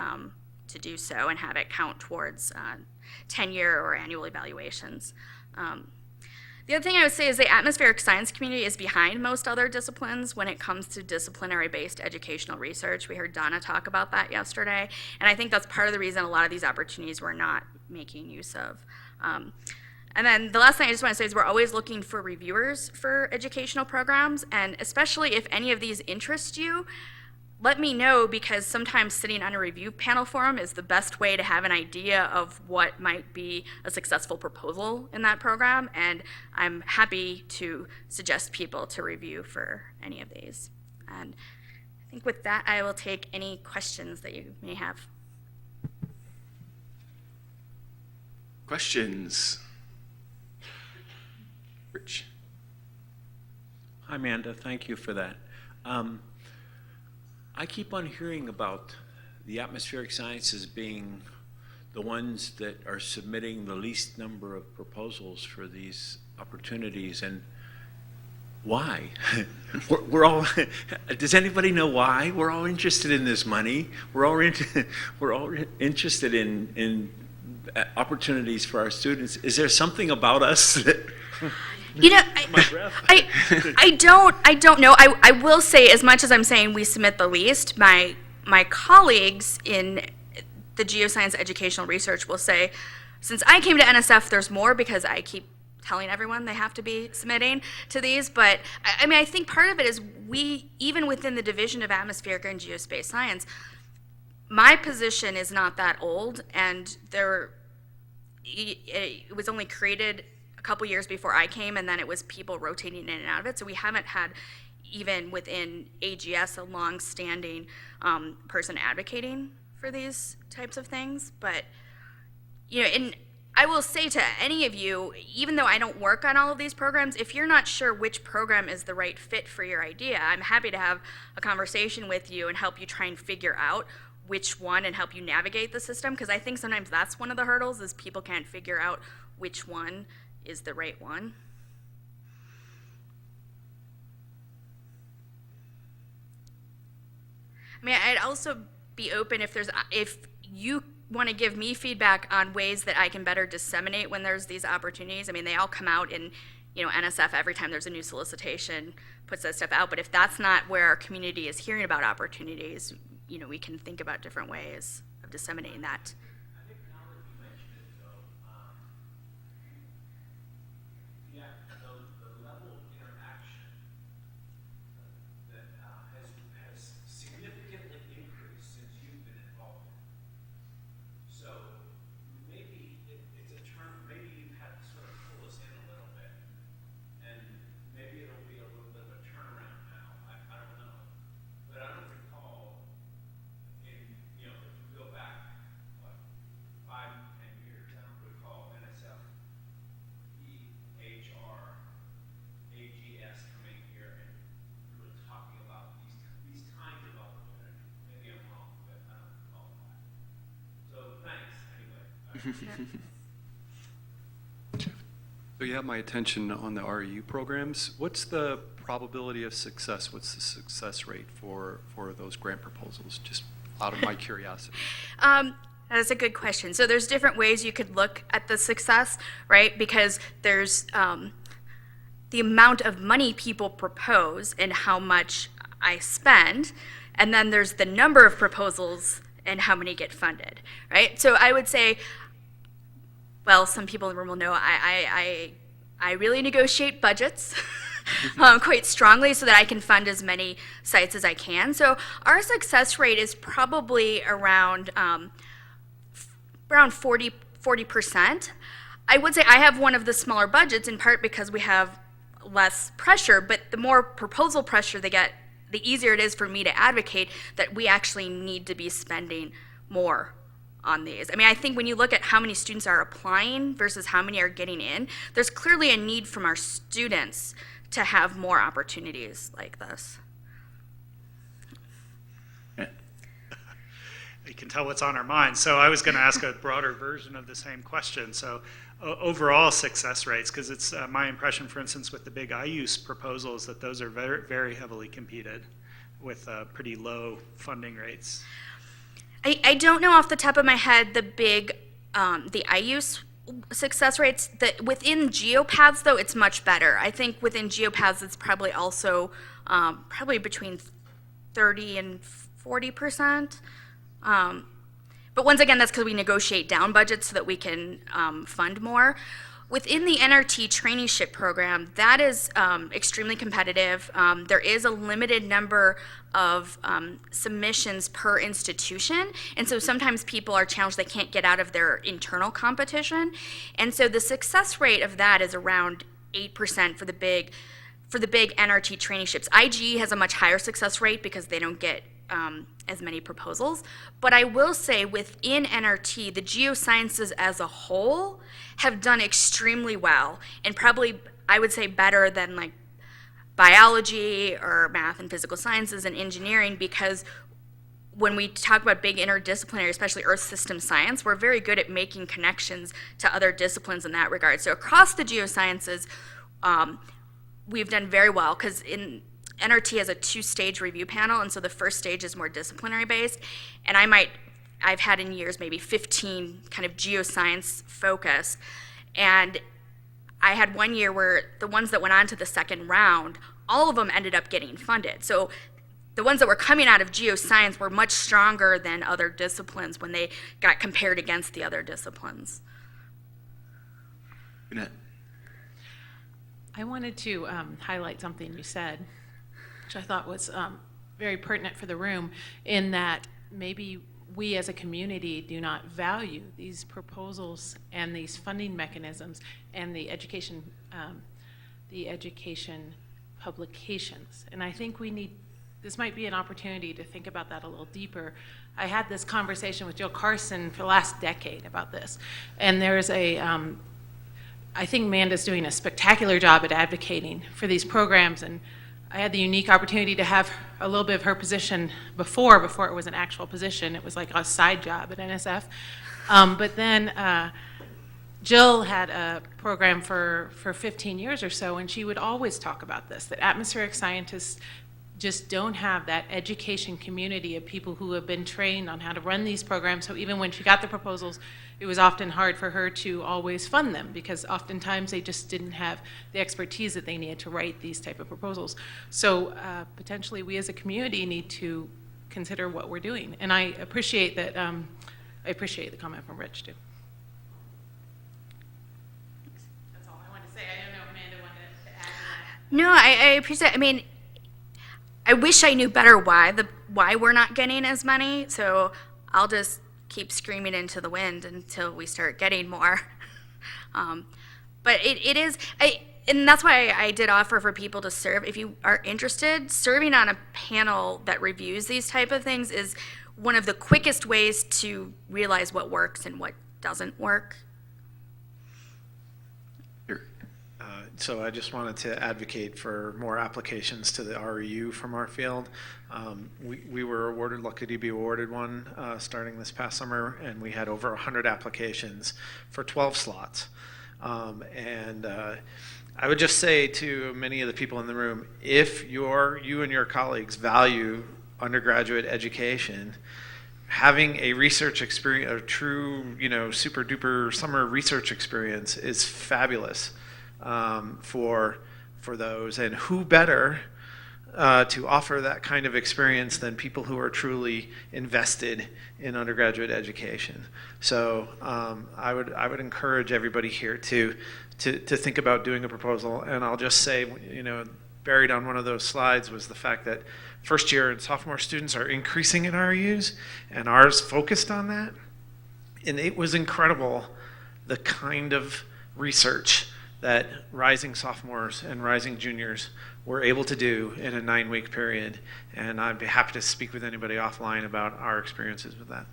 to do so and have it count towards tenure or annual evaluations. The other thing I would say is the atmospheric science community is behind most other disciplines when it comes to disciplinary-based educational research. We heard Donna talk about that yesterday, and I think that's part of the reason a lot of these opportunities we're not making use of. And then the last thing I just want to say is we're always looking for reviewers for educational programs, and especially if any of these interest you, let me know, because sometimes sitting on a review panel forum is the best way to have an idea of what might be a successful proposal in that program, and I'm happy to suggest people to review for any of these. And I think with that, I will take any questions that you may have. Questions? Rich. Hi, Amanda. Thank you for that. I keep on hearing about the atmospheric sciences being the ones that are submitting the least number of proposals for these opportunities, and why? we're all, does anybody know why? We're all interested in this money. We're all interested in opportunities for our students. Is there something about us that... You know, I don't know. I will say, as much as I'm saying we submit the least, my colleagues in the geoscience educational research will say, since I came to NSF, there's more because I keep telling everyone they have to be submitting to these. But I mean, I think part of it is we, even within the division of atmospheric and geospace science, my position is not that old, and it was only created a couple years before I came, and then it was people rotating in and out of it. So we haven't had, even within AGS, a long-standing person advocating for these types of things. But, you know, and I will say to any of you, even though I don't work on all of these programs, if you're not sure which program is the right fit for your idea, I'm happy to have a conversation with you and help you try and figure out which one and help you navigate the system, because I think sometimes that's one of the hurdles, is people can't figure out which one is the right one. I mean, I'd also be open if you want to give me feedback on ways that I can better disseminate when there's these opportunities. I mean, they all come out in, NSF every time there's a new solicitation, puts that stuff out. But if that's not where our community is hearing about opportunities, we can think about different ways of disseminating that. I think now that you mention it, though, the level of interaction that has significantly increased since you've been involved. So maybe it's a term, maybe you've had to sort of pull us in a little bit, and maybe it'll be a little bit of a turnaround now. I don't know. But I don't recall if you go back, 5 to 10 years, I don't recall NSF, EHR, AGS coming here and really talking about these kinds of opportunities. Maybe I'm wrong, but I don't recall that. So thanks, anyway. So you have my attention on the REU programs. What's the probability of success? What's the success rate for those grant proposals? Just out of my curiosity. That's a good question. So there's different ways you could look at the success, right? Because there's the amount of money people propose and how much I spend, and then there's the number of proposals and how many get funded, right? So I would say, well, some people in the room will know I really negotiate budgets quite strongly so that I can fund as many sites as I can. So our success rate is probably around 40%. I would say I have one of the smaller budgets in part because we have less pressure, but the more proposal pressure they get, the easier it is for me to advocate that we actually need to be spending more on these. I mean, I think when you look at how many students are applying versus how many are getting in, there's clearly a need from our students to have more opportunities like this. You can tell what's on our minds. So I was going to ask a broader version of the same question. So overall success rates, because it's my impression, for instance, with the big IUSE proposals, that those are very, very heavily competed with pretty low funding rates. I don't know off the top of my head the IUSE success rates. Within GeoPaths, though, it's much better. I think within GeoPaths, it's probably also probably between 30 and 40%. But once again, that's because we negotiate down budgets so that we can fund more. Within the NRT traineeship program, that is extremely competitive. There is a limited number of submissions per institution, and so sometimes people are challenged, they can't get out of their internal competition. And so the success rate of that is around 8% for the big NRT traineeships. IG has a much higher success rate because they don't get as many proposals. But I will say within NRT, the geosciences as a whole have done extremely well, and probably I would say better than like biology or math and physical sciences and engineering, because when we talk about big interdisciplinary, especially earth system science, we're very good at making connections to other disciplines in that regard. So across the geosciences, we've done very well, because NRT has a 2-stage review panel, and so the first stage is more disciplinary based, and I've had in years maybe 15 kind of geoscience focused, and I had one year where the ones that went on to the second round, all of them ended up getting funded. So the ones that were coming out of geoscience were much stronger than other disciplines when they got compared against the other disciplines. Jeanette. I wanted to highlight something you said, which I thought was very pertinent for the room, in that maybe we as a community do not value these proposals and these funding mechanisms and the education publications. And I think this might be an opportunity to think about that a little deeper. I had this conversation with Joe Carson for the last decade about this, and there's I think Amanda's doing a spectacular job at advocating for these programs, and I had the unique opportunity to have a little bit of her position before it was an actual position. It was like a side job at NSF. But then Jill had a program for 15 years or so, and she would always talk about this, that atmospheric scientists just don't have that education community of people who have been trained on how to run these programs. So even when she got the proposals, it was often hard for her to always fund them because oftentimes they just didn't have the expertise that they needed to write these type of proposals. So potentially we as a community need to consider what we're doing. And I appreciate that, I appreciate the comment from Rich too. That's all I want to say. I don't know if Amanda wanted to add to that. No, I appreciate. I mean, I wish I knew better why we're not getting as many. So I'll just keep screaming into the wind until we start getting more. But it is, and that's why I did offer for people to serve. If you are interested, serving on a panel that reviews these type of things is one of the quickest ways to realize what works and what doesn't work. So I just wanted to advocate for more applications to the REU from our field. We were awarded, lucky to be awarded one starting this past summer, and we had over 100 applications for 12 slots. I would just say to many of the people in the room, if you and your colleagues value undergraduate education, having a research experience, a true, super duper summer research experience is fabulous for those. And who better to offer that kind of experience than people who are truly invested in undergraduate education. So I would encourage everybody here to think about doing a proposal. And I'll just say, buried on one of those slides was the fact that first year and sophomore students are increasing in REUs, and ours focused on that. And it was incredible the kind of research that rising sophomores and rising juniors were able to do in a 9-week period. And I'd be happy to speak with anybody offline about our experiences with that.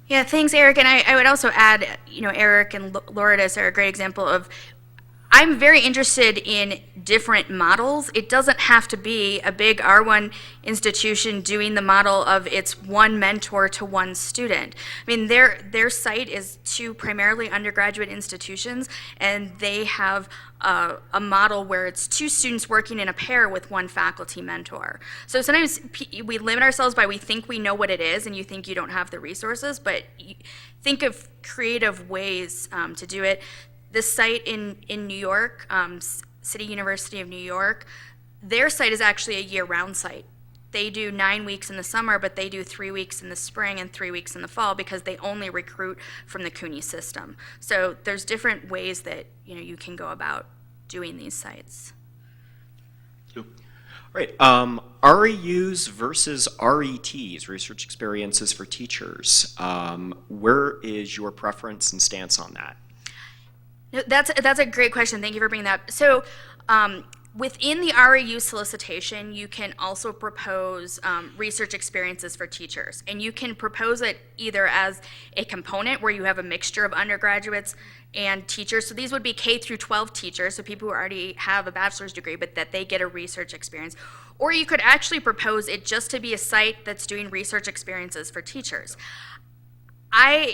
Yeah, thanks, Eric. And I would also add, Eric and Lourdes are a great example of, I'm very interested in different models. It doesn't have to be a big R1 institution doing the model of it's one mentor to one student. I mean, their site is 2 primarily undergraduate institutions, and they have a model where it's 2 students working in a pair with 1 faculty mentor. So sometimes we limit ourselves by we think we know what it is, and you think you don't have the resources, but think of creative ways to do it. This site in New York, City University of New York, their site is actually a year-round site. They do 9 weeks in the summer, but they do 3 weeks in the spring and 3 weeks in the fall because they only recruit from the CUNY system. So there's different ways that you can go about doing these sites. All right, REUs versus RETs, research experiences for teachers. Where is your preference and stance on that? That's a great question. Thank you for bringing that up. So within the REU solicitation, you can also propose research experiences for teachers. And you can propose it either as a component where you have a mixture of undergraduates and teachers. So these would be K through 12 teachers, so people who already have a bachelor's degree, but that they get a research experience. Or you could actually propose it just to be a site that's doing research experiences for teachers.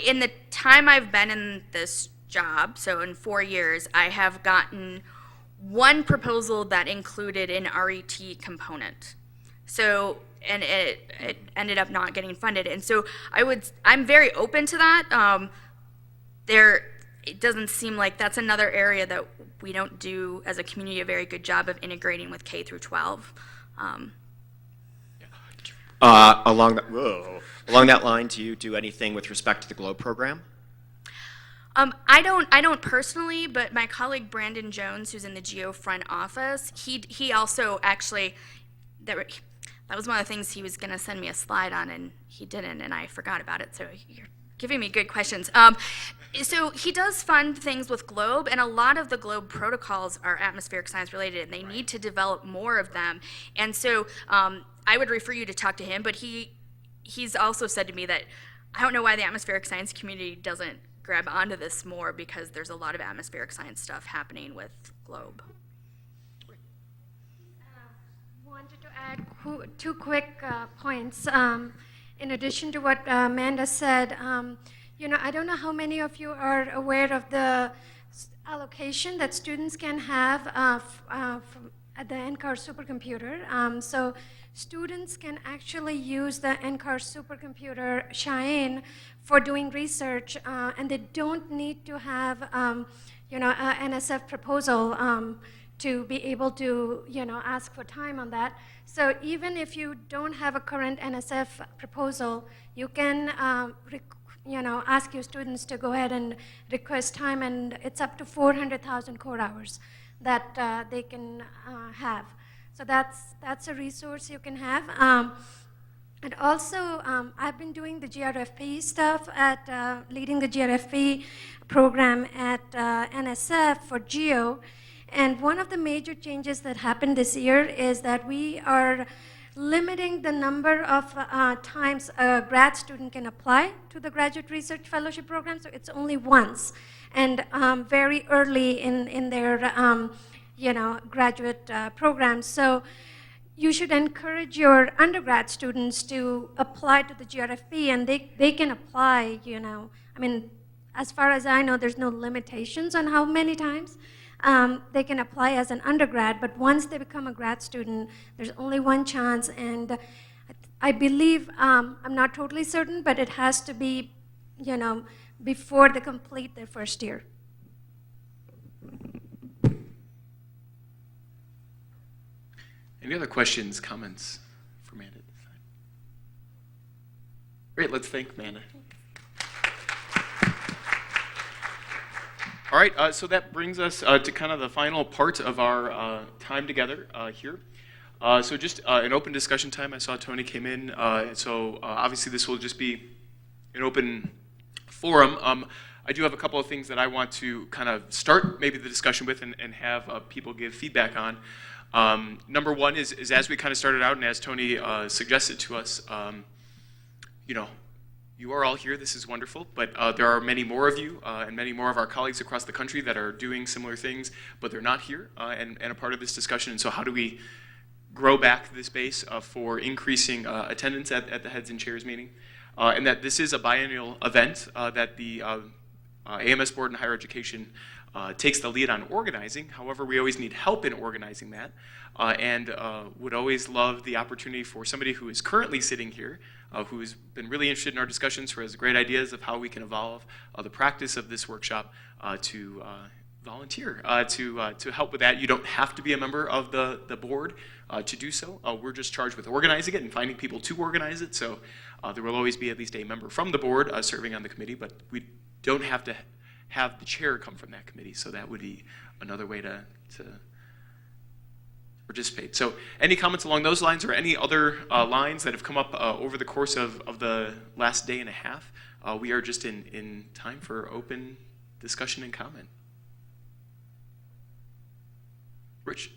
In the time I've been in this job, so in 4 years, I have gotten 1 proposal that included an RET component. So, and it ended up not getting funded. And so I'm very open to that. It doesn't seem like that's another area that we don't do as a community a very good job of integrating with K through 12. Along that line, do you do anything with respect to the GLOBE program? I don't personally, but my colleague Brandon Jones, who's in the GEO front office, he also actually, that was one of the things he was going to send me a slide on, and he didn't, and I forgot about it. So you're giving me good questions. So he does fund things with GLOBE, and a lot of the GLOBE protocols are atmospheric science related, and they need to develop more of them. And so I would refer you to talk to him, but he's also said to me that I don't know why the atmospheric science community doesn't grab onto this more, because there's a lot of atmospheric science stuff happening with GLOBE. Wanted to add 2 quick points. In addition to what Amanda said, I don't know how many of you are aware of the allocation that students can have at the NCAR supercomputer. So students can actually use the NCAR supercomputer Cheyenne for doing research, and they don't need to have an NSF proposal to be able to ask for time on that. So even if you don't have a current NSF proposal, you can ask your students to go ahead and request time, and it's up to 400,000 core hours that they can have. So that's a resource you can have. And also, I've been doing the GRFP stuff leading the GRFP program at NSF for GEO. And one of the major changes that happened this year is that we are limiting the number of times a grad student can apply to the Graduate Research Fellowship Program, so it's only once, and very early in their graduate program. So you should encourage your undergrad students to apply to the GRFP, and they can apply, as far as I know, there's no limitations on how many times they can apply as an undergrad, but once they become a grad student, there's only one chance, and I believe, I'm not totally certain, but it has to be, before they complete their first year. Any other questions, comments for Amanda? Great, let's thank Amanda. All right, so that brings us to kind of the final part of our time together here. So just an open discussion time. I saw Tony came in, so obviously this will just be an open forum. I do have a couple of things that I want to kind of start maybe the discussion with and have people give feedback on. Number one is as we kind of started out and as Tony suggested to us, you are all here, this is wonderful, but there are many more of you and many more of our colleagues across the country that are doing similar things, but they're not here and a part of this discussion. And so how do we grow back this base for increasing attendance at the Heads and Chairs meeting? And that this is a biennial event that the AMS Board in Higher Education takes the lead on organizing. However, we always need help in organizing that, and would always love the opportunity for somebody who is currently sitting here, who's been really interested in our discussions, who has great ideas of how we can evolve the practice of this workshop, to volunteer to help with that. You don't have to be a member of the board to do so. We're just charged with organizing it and finding people to organize it. So there will always be at least a member from the board serving on the committee, but we don't have to have the chair come from that committee. So that would be another way to participate. So any comments along those lines or any other lines that have come up over the course of the last day and a half? We are just in time for open discussion and comment. Rich?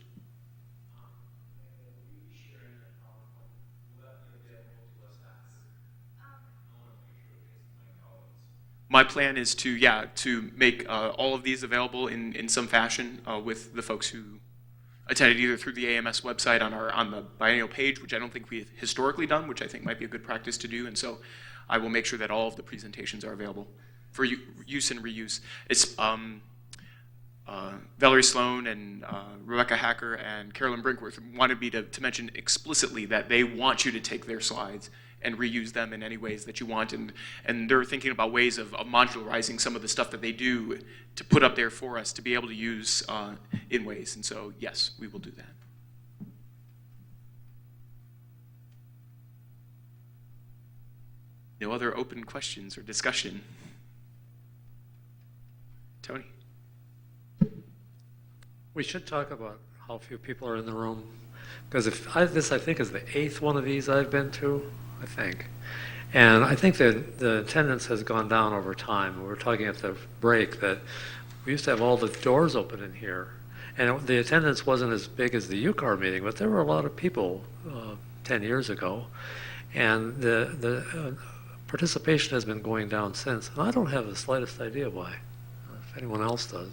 My plan is to make all of these available in some fashion with the folks who attended either through the AMS website on the biennial page, which I don't think we've historically done, which I think might be a good practice to do. And so I will make sure that all of the presentations are available for use and reuse. It's Valerie Sloan and Rebecca Hacker and Carolyn Brinkworth wanted me to mention explicitly that they want you to take their slides and reuse them in any ways that you want. And they're thinking about ways of modularizing some of the stuff that they do to put up there for us to be able to use in ways. And so, yes, we will do that. No other open questions or discussion? Tony? We should talk about how few people are in the room, because this I think is the 8th one of these I've been to, I think. And I think that the attendance has gone down over time. We were talking at the break that we used to have all the doors open in here. And the attendance wasn't as big as the UCAR meeting, but there were a lot of people 10 years ago. And the participation has been going down since. And I don't have the slightest idea why, if anyone else does.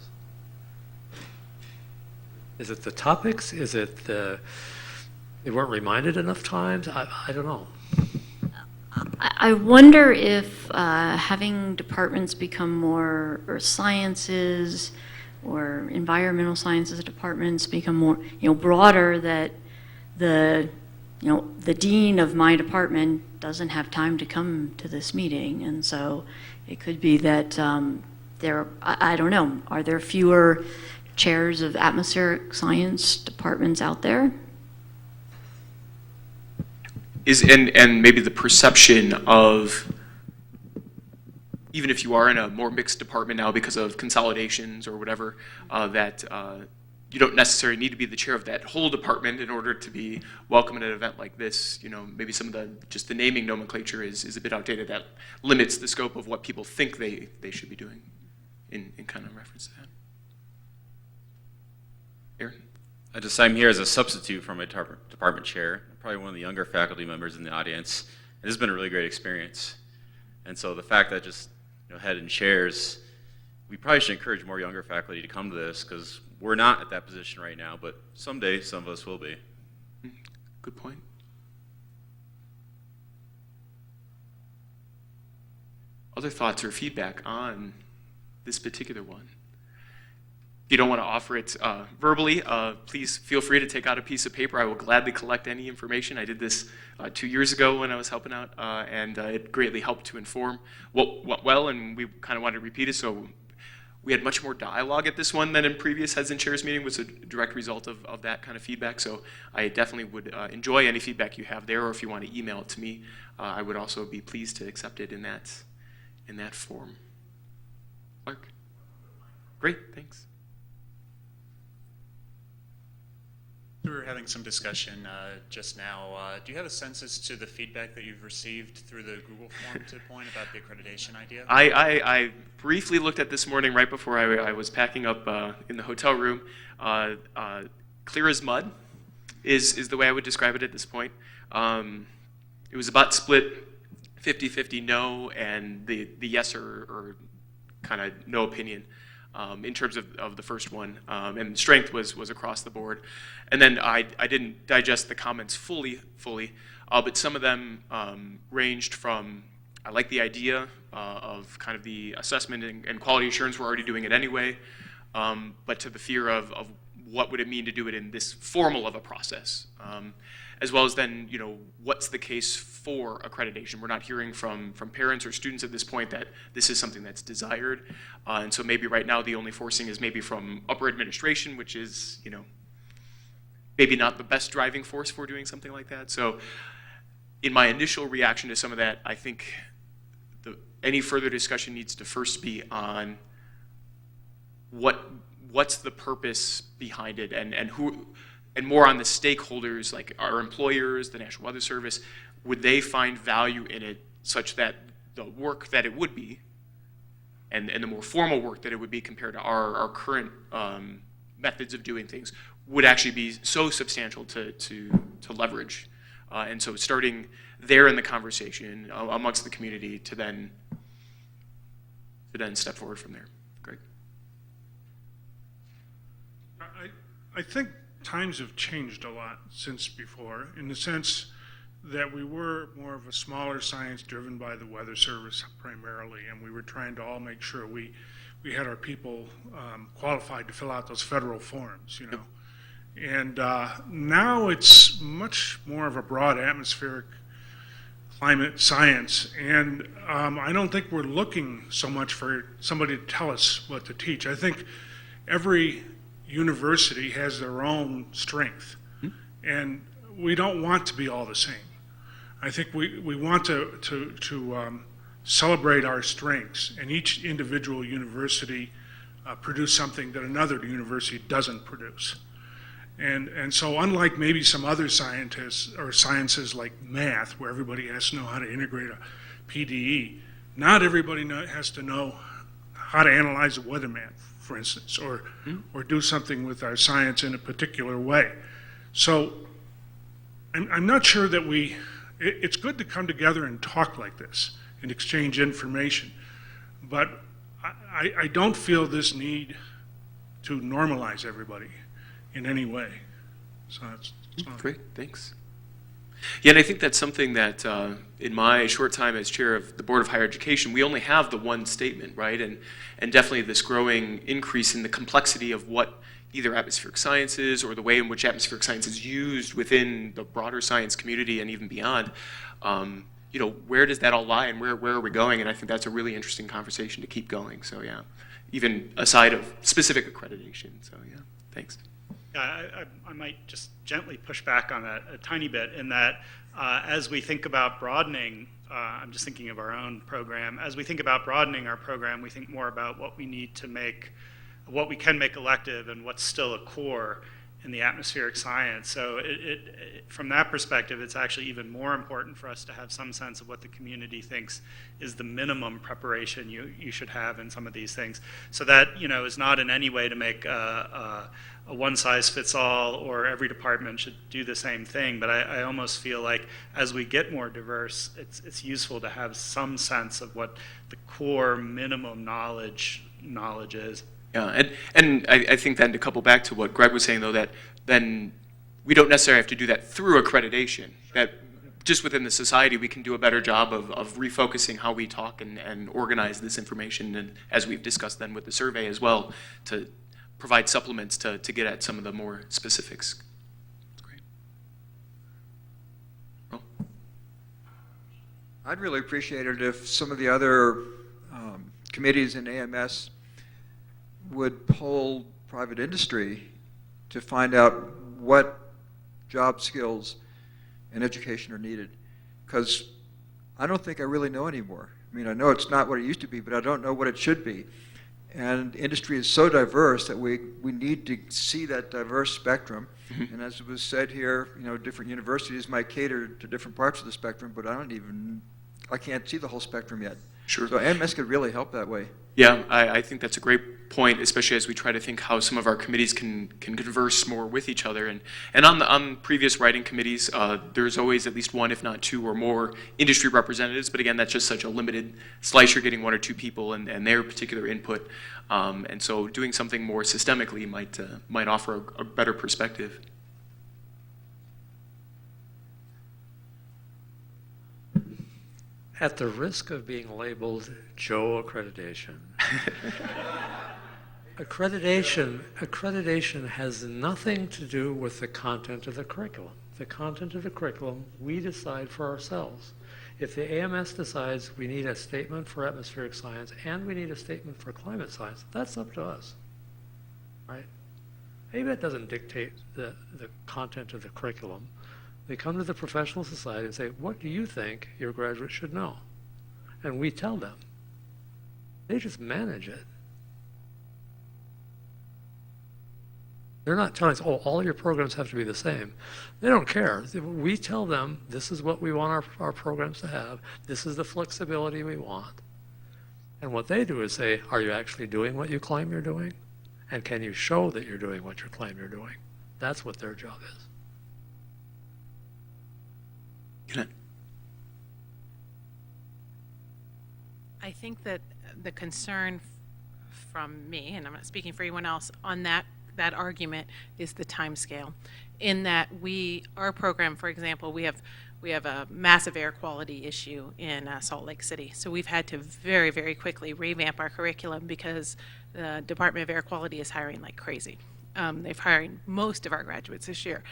Is it the topics? Is it they weren't reminded enough times? I don't know. I wonder if having departments become more earth sciences, or environmental sciences departments become more, broader, that the dean of my department doesn't have time to come to this meeting. And so it could be that I don't know, are there fewer chairs of atmospheric science departments out there? And maybe the perception of, even if you are in a more mixed department now because of consolidations or whatever, that you don't necessarily need to be the chair of that whole department in order to be welcome at an event like this. Maybe some of just the naming nomenclature is a bit outdated. That limits the scope of what people think they should be doing in kind of reference to that. Aaron? I'm here as a substitute for my department chair, probably one of the younger faculty members in the audience. It has been a really great experience. And so the fact that just head and chairs, we probably should encourage more younger faculty to come to this, because we're not at that position right now, but someday some of us will be. Good point. Other thoughts or feedback on this particular one? If you don't want to offer it verbally, please feel free to take out a piece of paper. I will gladly collect any information. I did this 2 years ago when I was helping out, and it greatly helped to inform what went well, and we kind of wanted to repeat it. So we had much more dialogue at this one than in previous heads and chairs meeting, was a direct result of that kind of feedback. So I definitely would enjoy any feedback you have there, or if you want to email it to me, I would also be pleased to accept it in that form. Clark? Great, thanks. We were having some discussion just now. Do you have a sense as to the feedback that you've received through the Google form to point about the accreditation idea? I briefly looked at this morning right before I was packing up in the hotel room. Clear as mud is the way I would describe it at this point. It was about split 50-50 no, and the yes or kind of no opinion. In terms of the first one, and strength was across the board. And then I didn't digest the comments fully, but some of them ranged from, I like the idea of kind of the assessment and quality assurance, we're already doing it anyway, but to the fear of what would it mean to do it in this formal of a process, as well as then, what's the case for accreditation? We're not hearing from parents or students at this point that this is something that's desired, and so maybe right now the only forcing is maybe from upper administration, which is, maybe not the best driving force for doing something like that. So in my initial reaction to some of that, I think any further discussion needs to first be on what's the purpose behind it, and who, and more on the stakeholders, like our employers, the National Weather Service. Would they find value in it such that the work that it would be, and the more formal work that it would be compared to our current methods of doing things, would actually be so substantial to leverage? And so starting there in the conversation amongst the community to then step forward from there. Greg? I think times have changed a lot since before, in the sense that we were more of a smaller science driven by the Weather Service primarily, and we were trying to all make sure we had our people qualified to fill out those federal forms, And now it's much more of a broad atmospheric climate science, and I don't think we're looking so much for somebody to tell us what to teach. I think every university has their own strength, and we don't want to be all the same. I think we want to celebrate our strengths, and each individual university produce something that another university doesn't produce. And so unlike maybe some other scientists or sciences like math, where everybody has to know how to integrate a PDE, not everybody has to know how to analyze a weather map, for instance, or do something with our science in a particular way. So I'm not sure that it's good to come together and talk like this and exchange information, but I don't feel this need to normalize everybody in any way. So that's great, thanks. Yeah, and I think that's something that in my short time as chair of the Board of Higher Education, we only have the one statement, right? And definitely this growing increase in the complexity of what either atmospheric science is or the way in which atmospheric science is used within the broader science community and even beyond. You know, where does that all lie and where are we going? And I think that's a really interesting conversation to keep going. So yeah, even aside of specific accreditation. So yeah, thanks. I might just gently push back on that a tiny bit in that as we think about broadening, I'm just thinking of our own program, as we think about broadening our program, we think more about what we need to make, what we can make elective and what's still a core in the atmospheric science. So from that perspective, it's actually even more important for us to have some sense of what the community thinks is the minimum preparation you should have in some of these things. So that, you know, is not in any way to make a one-size-fits-all or every department should do the same thing, but I almost feel like as we get more diverse, it's useful to have some sense of what the core minimum knowledge is. Yeah, and I think then to couple back to what Greg was saying, though, that then we don't necessarily have to do that through accreditation. That just within the society, we can do a better job of refocusing how we talk and organize this information, and as we've discussed then with the survey as well, to provide supplements to get at some of the more specifics. Great. Well. I'd really appreciate it if some of the other committees in AMS would poll private industry to find out what job skills and education are needed. Because I don't think I really know anymore. I mean, I know it's not what it used to be, but I don't know what it should be. And industry is so diverse that we need to see that diverse spectrum. Mm-hmm. And as it was said here, you know, different universities might cater to different parts of the spectrum, but I can't see the whole spectrum yet. Sure. So AMS could really help that way. Yeah, I think that's a great point, especially as we try to think how some of our committees can converse more with each other. And on previous writing committees, there's always at least one, if not two or more industry representatives. But again, that's just such a limited slice. You're getting one or two people and their particular input. And so doing something more systemically might offer a better perspective. At the risk of being labeled Joe Accreditation, accreditation has nothing to do with the content of the curriculum. The content of the curriculum, we decide for ourselves. If the AMS decides we need a statement for atmospheric science and we need a statement for climate science, that's up to us, right? AMS doesn't dictate the content of the curriculum. They come to the professional society and say, what do you think your graduates should know? And we tell them. They just manage it. They're not telling us, oh, all your programs have to be the same. They don't care. We tell them, this is what we want our programs to have. This is the flexibility we want. And what they do is say, are you actually doing what you claim you're doing? And can you show that you're doing what you claim you're doing? That's what their job is. I think that the concern from me, and I'm not speaking for anyone else, on that argument is the time scale. In that our program, for example, we have a massive air quality issue in Salt Lake City. So we've had to very, very quickly revamp our curriculum because the Department of Air Quality is hiring like crazy. They've hired most of our graduates this year.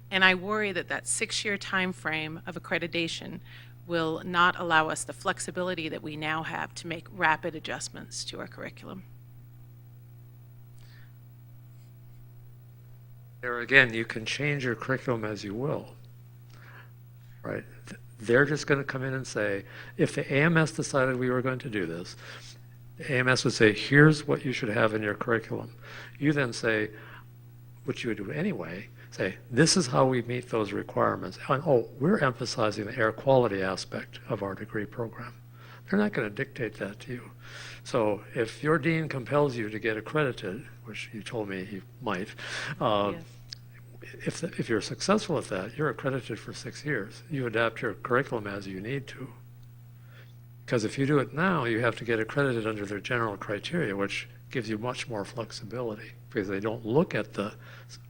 And I worry that 6-year time frame of accreditation will not allow us the flexibility that we now have to make rapid adjustments to our curriculum. There again, you can change your curriculum as you will, right? They're just going to come in and say, if the AMS decided we were going to do this, the AMS would say, here's what you should have in your curriculum. You then say, which you would do anyway, say, this is how we meet those requirements. And, oh, we're emphasizing the air quality aspect of our degree program. They're not going to dictate that to you. So if your dean compels you to get accredited, which you told me he might, yes. If you're successful at that, you're accredited for 6 years. You adapt your curriculum as you need to. Because if you do it now, you have to get accredited under their general criteria, which gives you much more flexibility because they don't look at the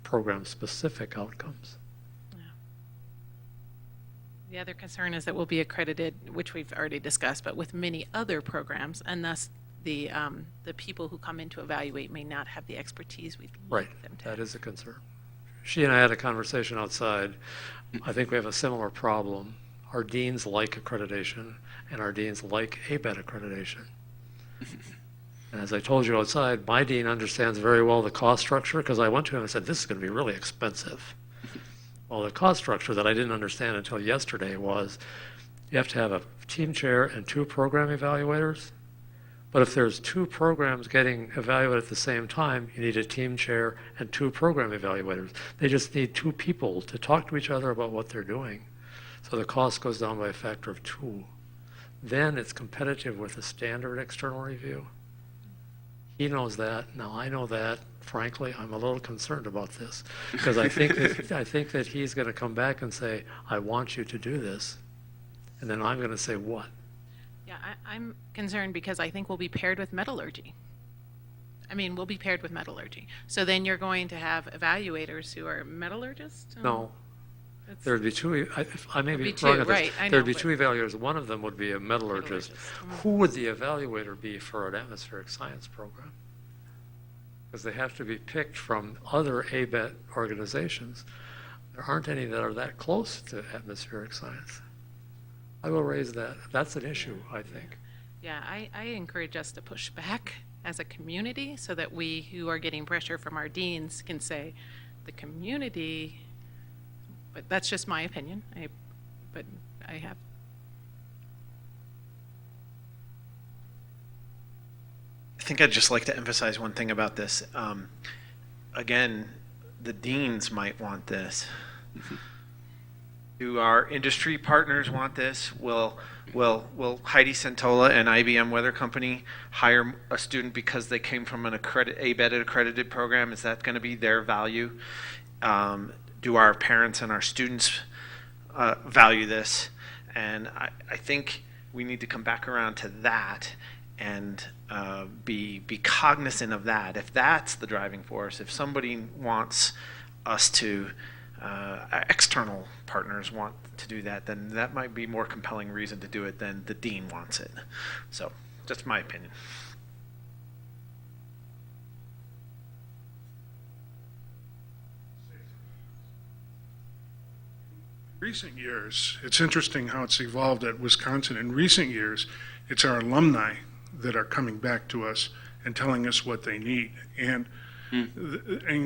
program-specific outcomes. The other concern is that we'll be accredited, which we've already discussed, but with many other programs, and thus the people who come in to evaluate may not have the expertise we'd Right, like them to. that is a concern. She and I had a conversation outside. I think we have a similar problem. Our deans like accreditation, and our deans like ABET accreditation. And as I told you outside, my dean understands very well the cost structure, because I went to him and said, this is going to be really expensive. Well, the cost structure that I didn't understand until yesterday was you have to have a team chair and 2 program evaluators. But if there's 2 programs getting evaluated at the same time, you need a team chair and 2 program evaluators. They just need 2 people to talk to each other about what they're doing. So the cost goes down by a factor of 2. Then it's competitive with a standard external review. He knows that. Now I know that. Frankly, I'm a little concerned about this because I think that he's going to come back and say, I want you to do this. And then I'm going to say, what? Yeah, I'm concerned because I think we'll be paired with metallurgy. I mean, we'll be paired with metallurgy. So then you're going to have evaluators who are metallurgists? No. There'd be 2, I may be two, wrong at this. right, I know, There'd be but- 2 evaluators. One of them would be a metallurgist. Who would the evaluator be for an atmospheric science program? Because they have to be picked from other ABET organizations. There aren't any that are that close to atmospheric science. I will raise that. That's an issue, I think. Yeah, I encourage us to push back as a community so that we who are getting pressure from our deans can say, the community, but that's just my opinion. I have. I think I'd just like to emphasize one thing about this. Again, the deans might want this. Do our industry partners want this? Will Heidi Santola and IBM Weather Company hire a student because they came from an ABET accredited program? Is that going to be their value? Do our parents and our students value this? And I think we need to come back around to that and be cognizant of that. If that's the driving force, if somebody wants us to, external partners want to do that, then that might be more compelling reason to do it than the dean wants it. So, just my opinion. Recent years, it's interesting how it's evolved at Wisconsin. In recent years, it's our alumni that are coming back to us and telling us what they need. And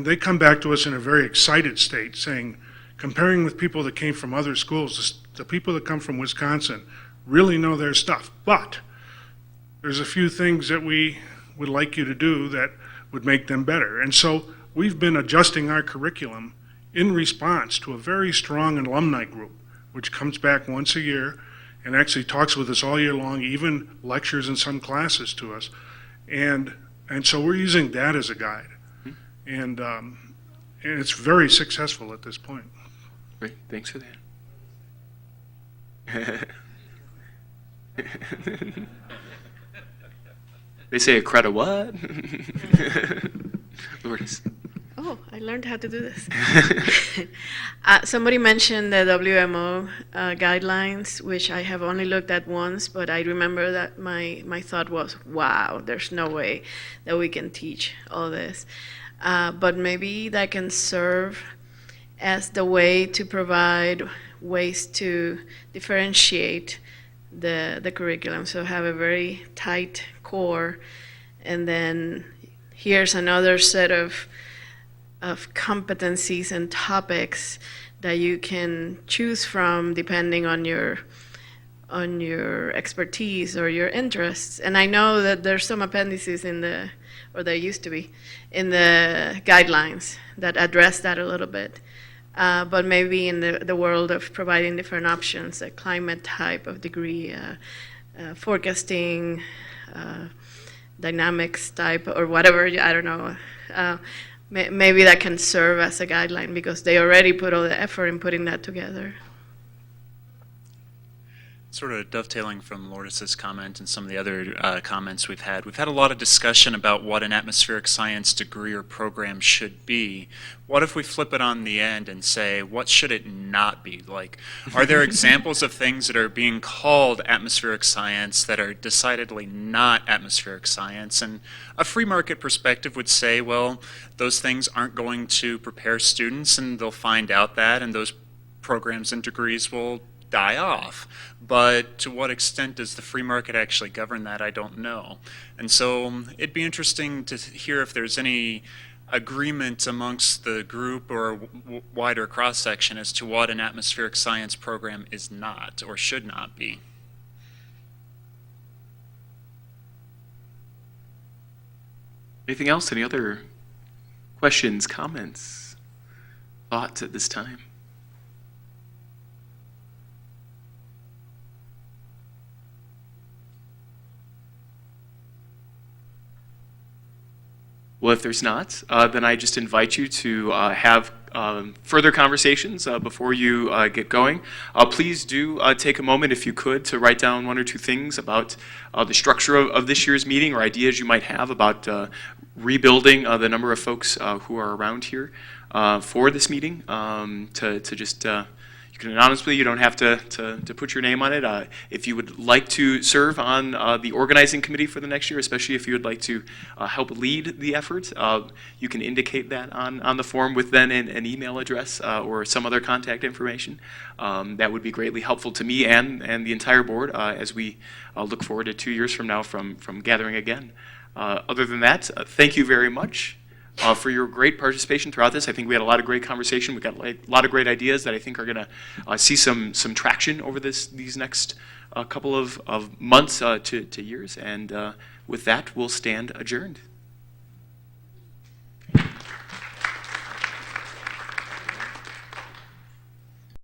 they come back to us in a very excited state, saying, comparing with people that came from other schools, the people that come from Wisconsin really know their stuff. But there's a few things that we would like you to do that would make them better. And so we've been adjusting our curriculum in response to a very strong alumni group, which comes back once a year and actually talks with us all year long, even lectures in some classes to us. And so we're using that as a guide. And it's very successful at this point. Great, thanks for that. They say a credit what? Lourdes. Oh, I learned how to do this. Somebody mentioned the WMO guidelines, which I have only looked at once, but I remember that my thought was, wow, there's no way that we can teach all this. But maybe that can serve as the way to provide ways to differentiate the curriculum. So have a very tight core, and then here's another set of competencies and topics that you can choose from depending on your expertise or your interests. And I know that there's some appendices or there used to be, in the guidelines that address that a little bit. But maybe in the world of providing different options, a climate type of degree, forecasting, dynamics type, or whatever, I don't know. Maybe that can serve as a guideline because they already put all the effort in putting that together. Sort of dovetailing from Lourdes' comment and some of the other comments we've had a lot of discussion about what an atmospheric science degree or program should be. What if we flip it on the end and say, what should it not be? Like, are there examples of things that are being called atmospheric science that are decidedly not atmospheric science? And a free market perspective would say, well, those things aren't going to prepare students, and they'll find out that, and those programs and degrees will die off. But to what extent does the free market actually govern that? I don't know. And so it'd be interesting to hear if there's any agreement amongst the group or wider cross-section as to what an atmospheric science program is not or should not be. Anything else? Any other questions, comments, thoughts at this time? Well, if there's not, then I just invite you to have further conversations before you get going. Please do take a moment, if you could, to write down one or two things about the structure of this year's meeting or ideas you might have about rebuilding the number of folks who are around here for this meeting, to just you can anonymously, you don't have to put your name on it. If you would like to serve on the organizing committee for the next year, especially if you would like to help lead the effort, you can indicate that on the form with then an email address or some other contact information. That would be greatly helpful to me and the entire board as we look forward to 2 years from now from gathering again. Other than that, thank you very much for your great participation throughout this. I think we had a lot of great conversation. We got a lot of great ideas that I think are going to see some traction over these next couple of months to years. And with that, we'll stand adjourned.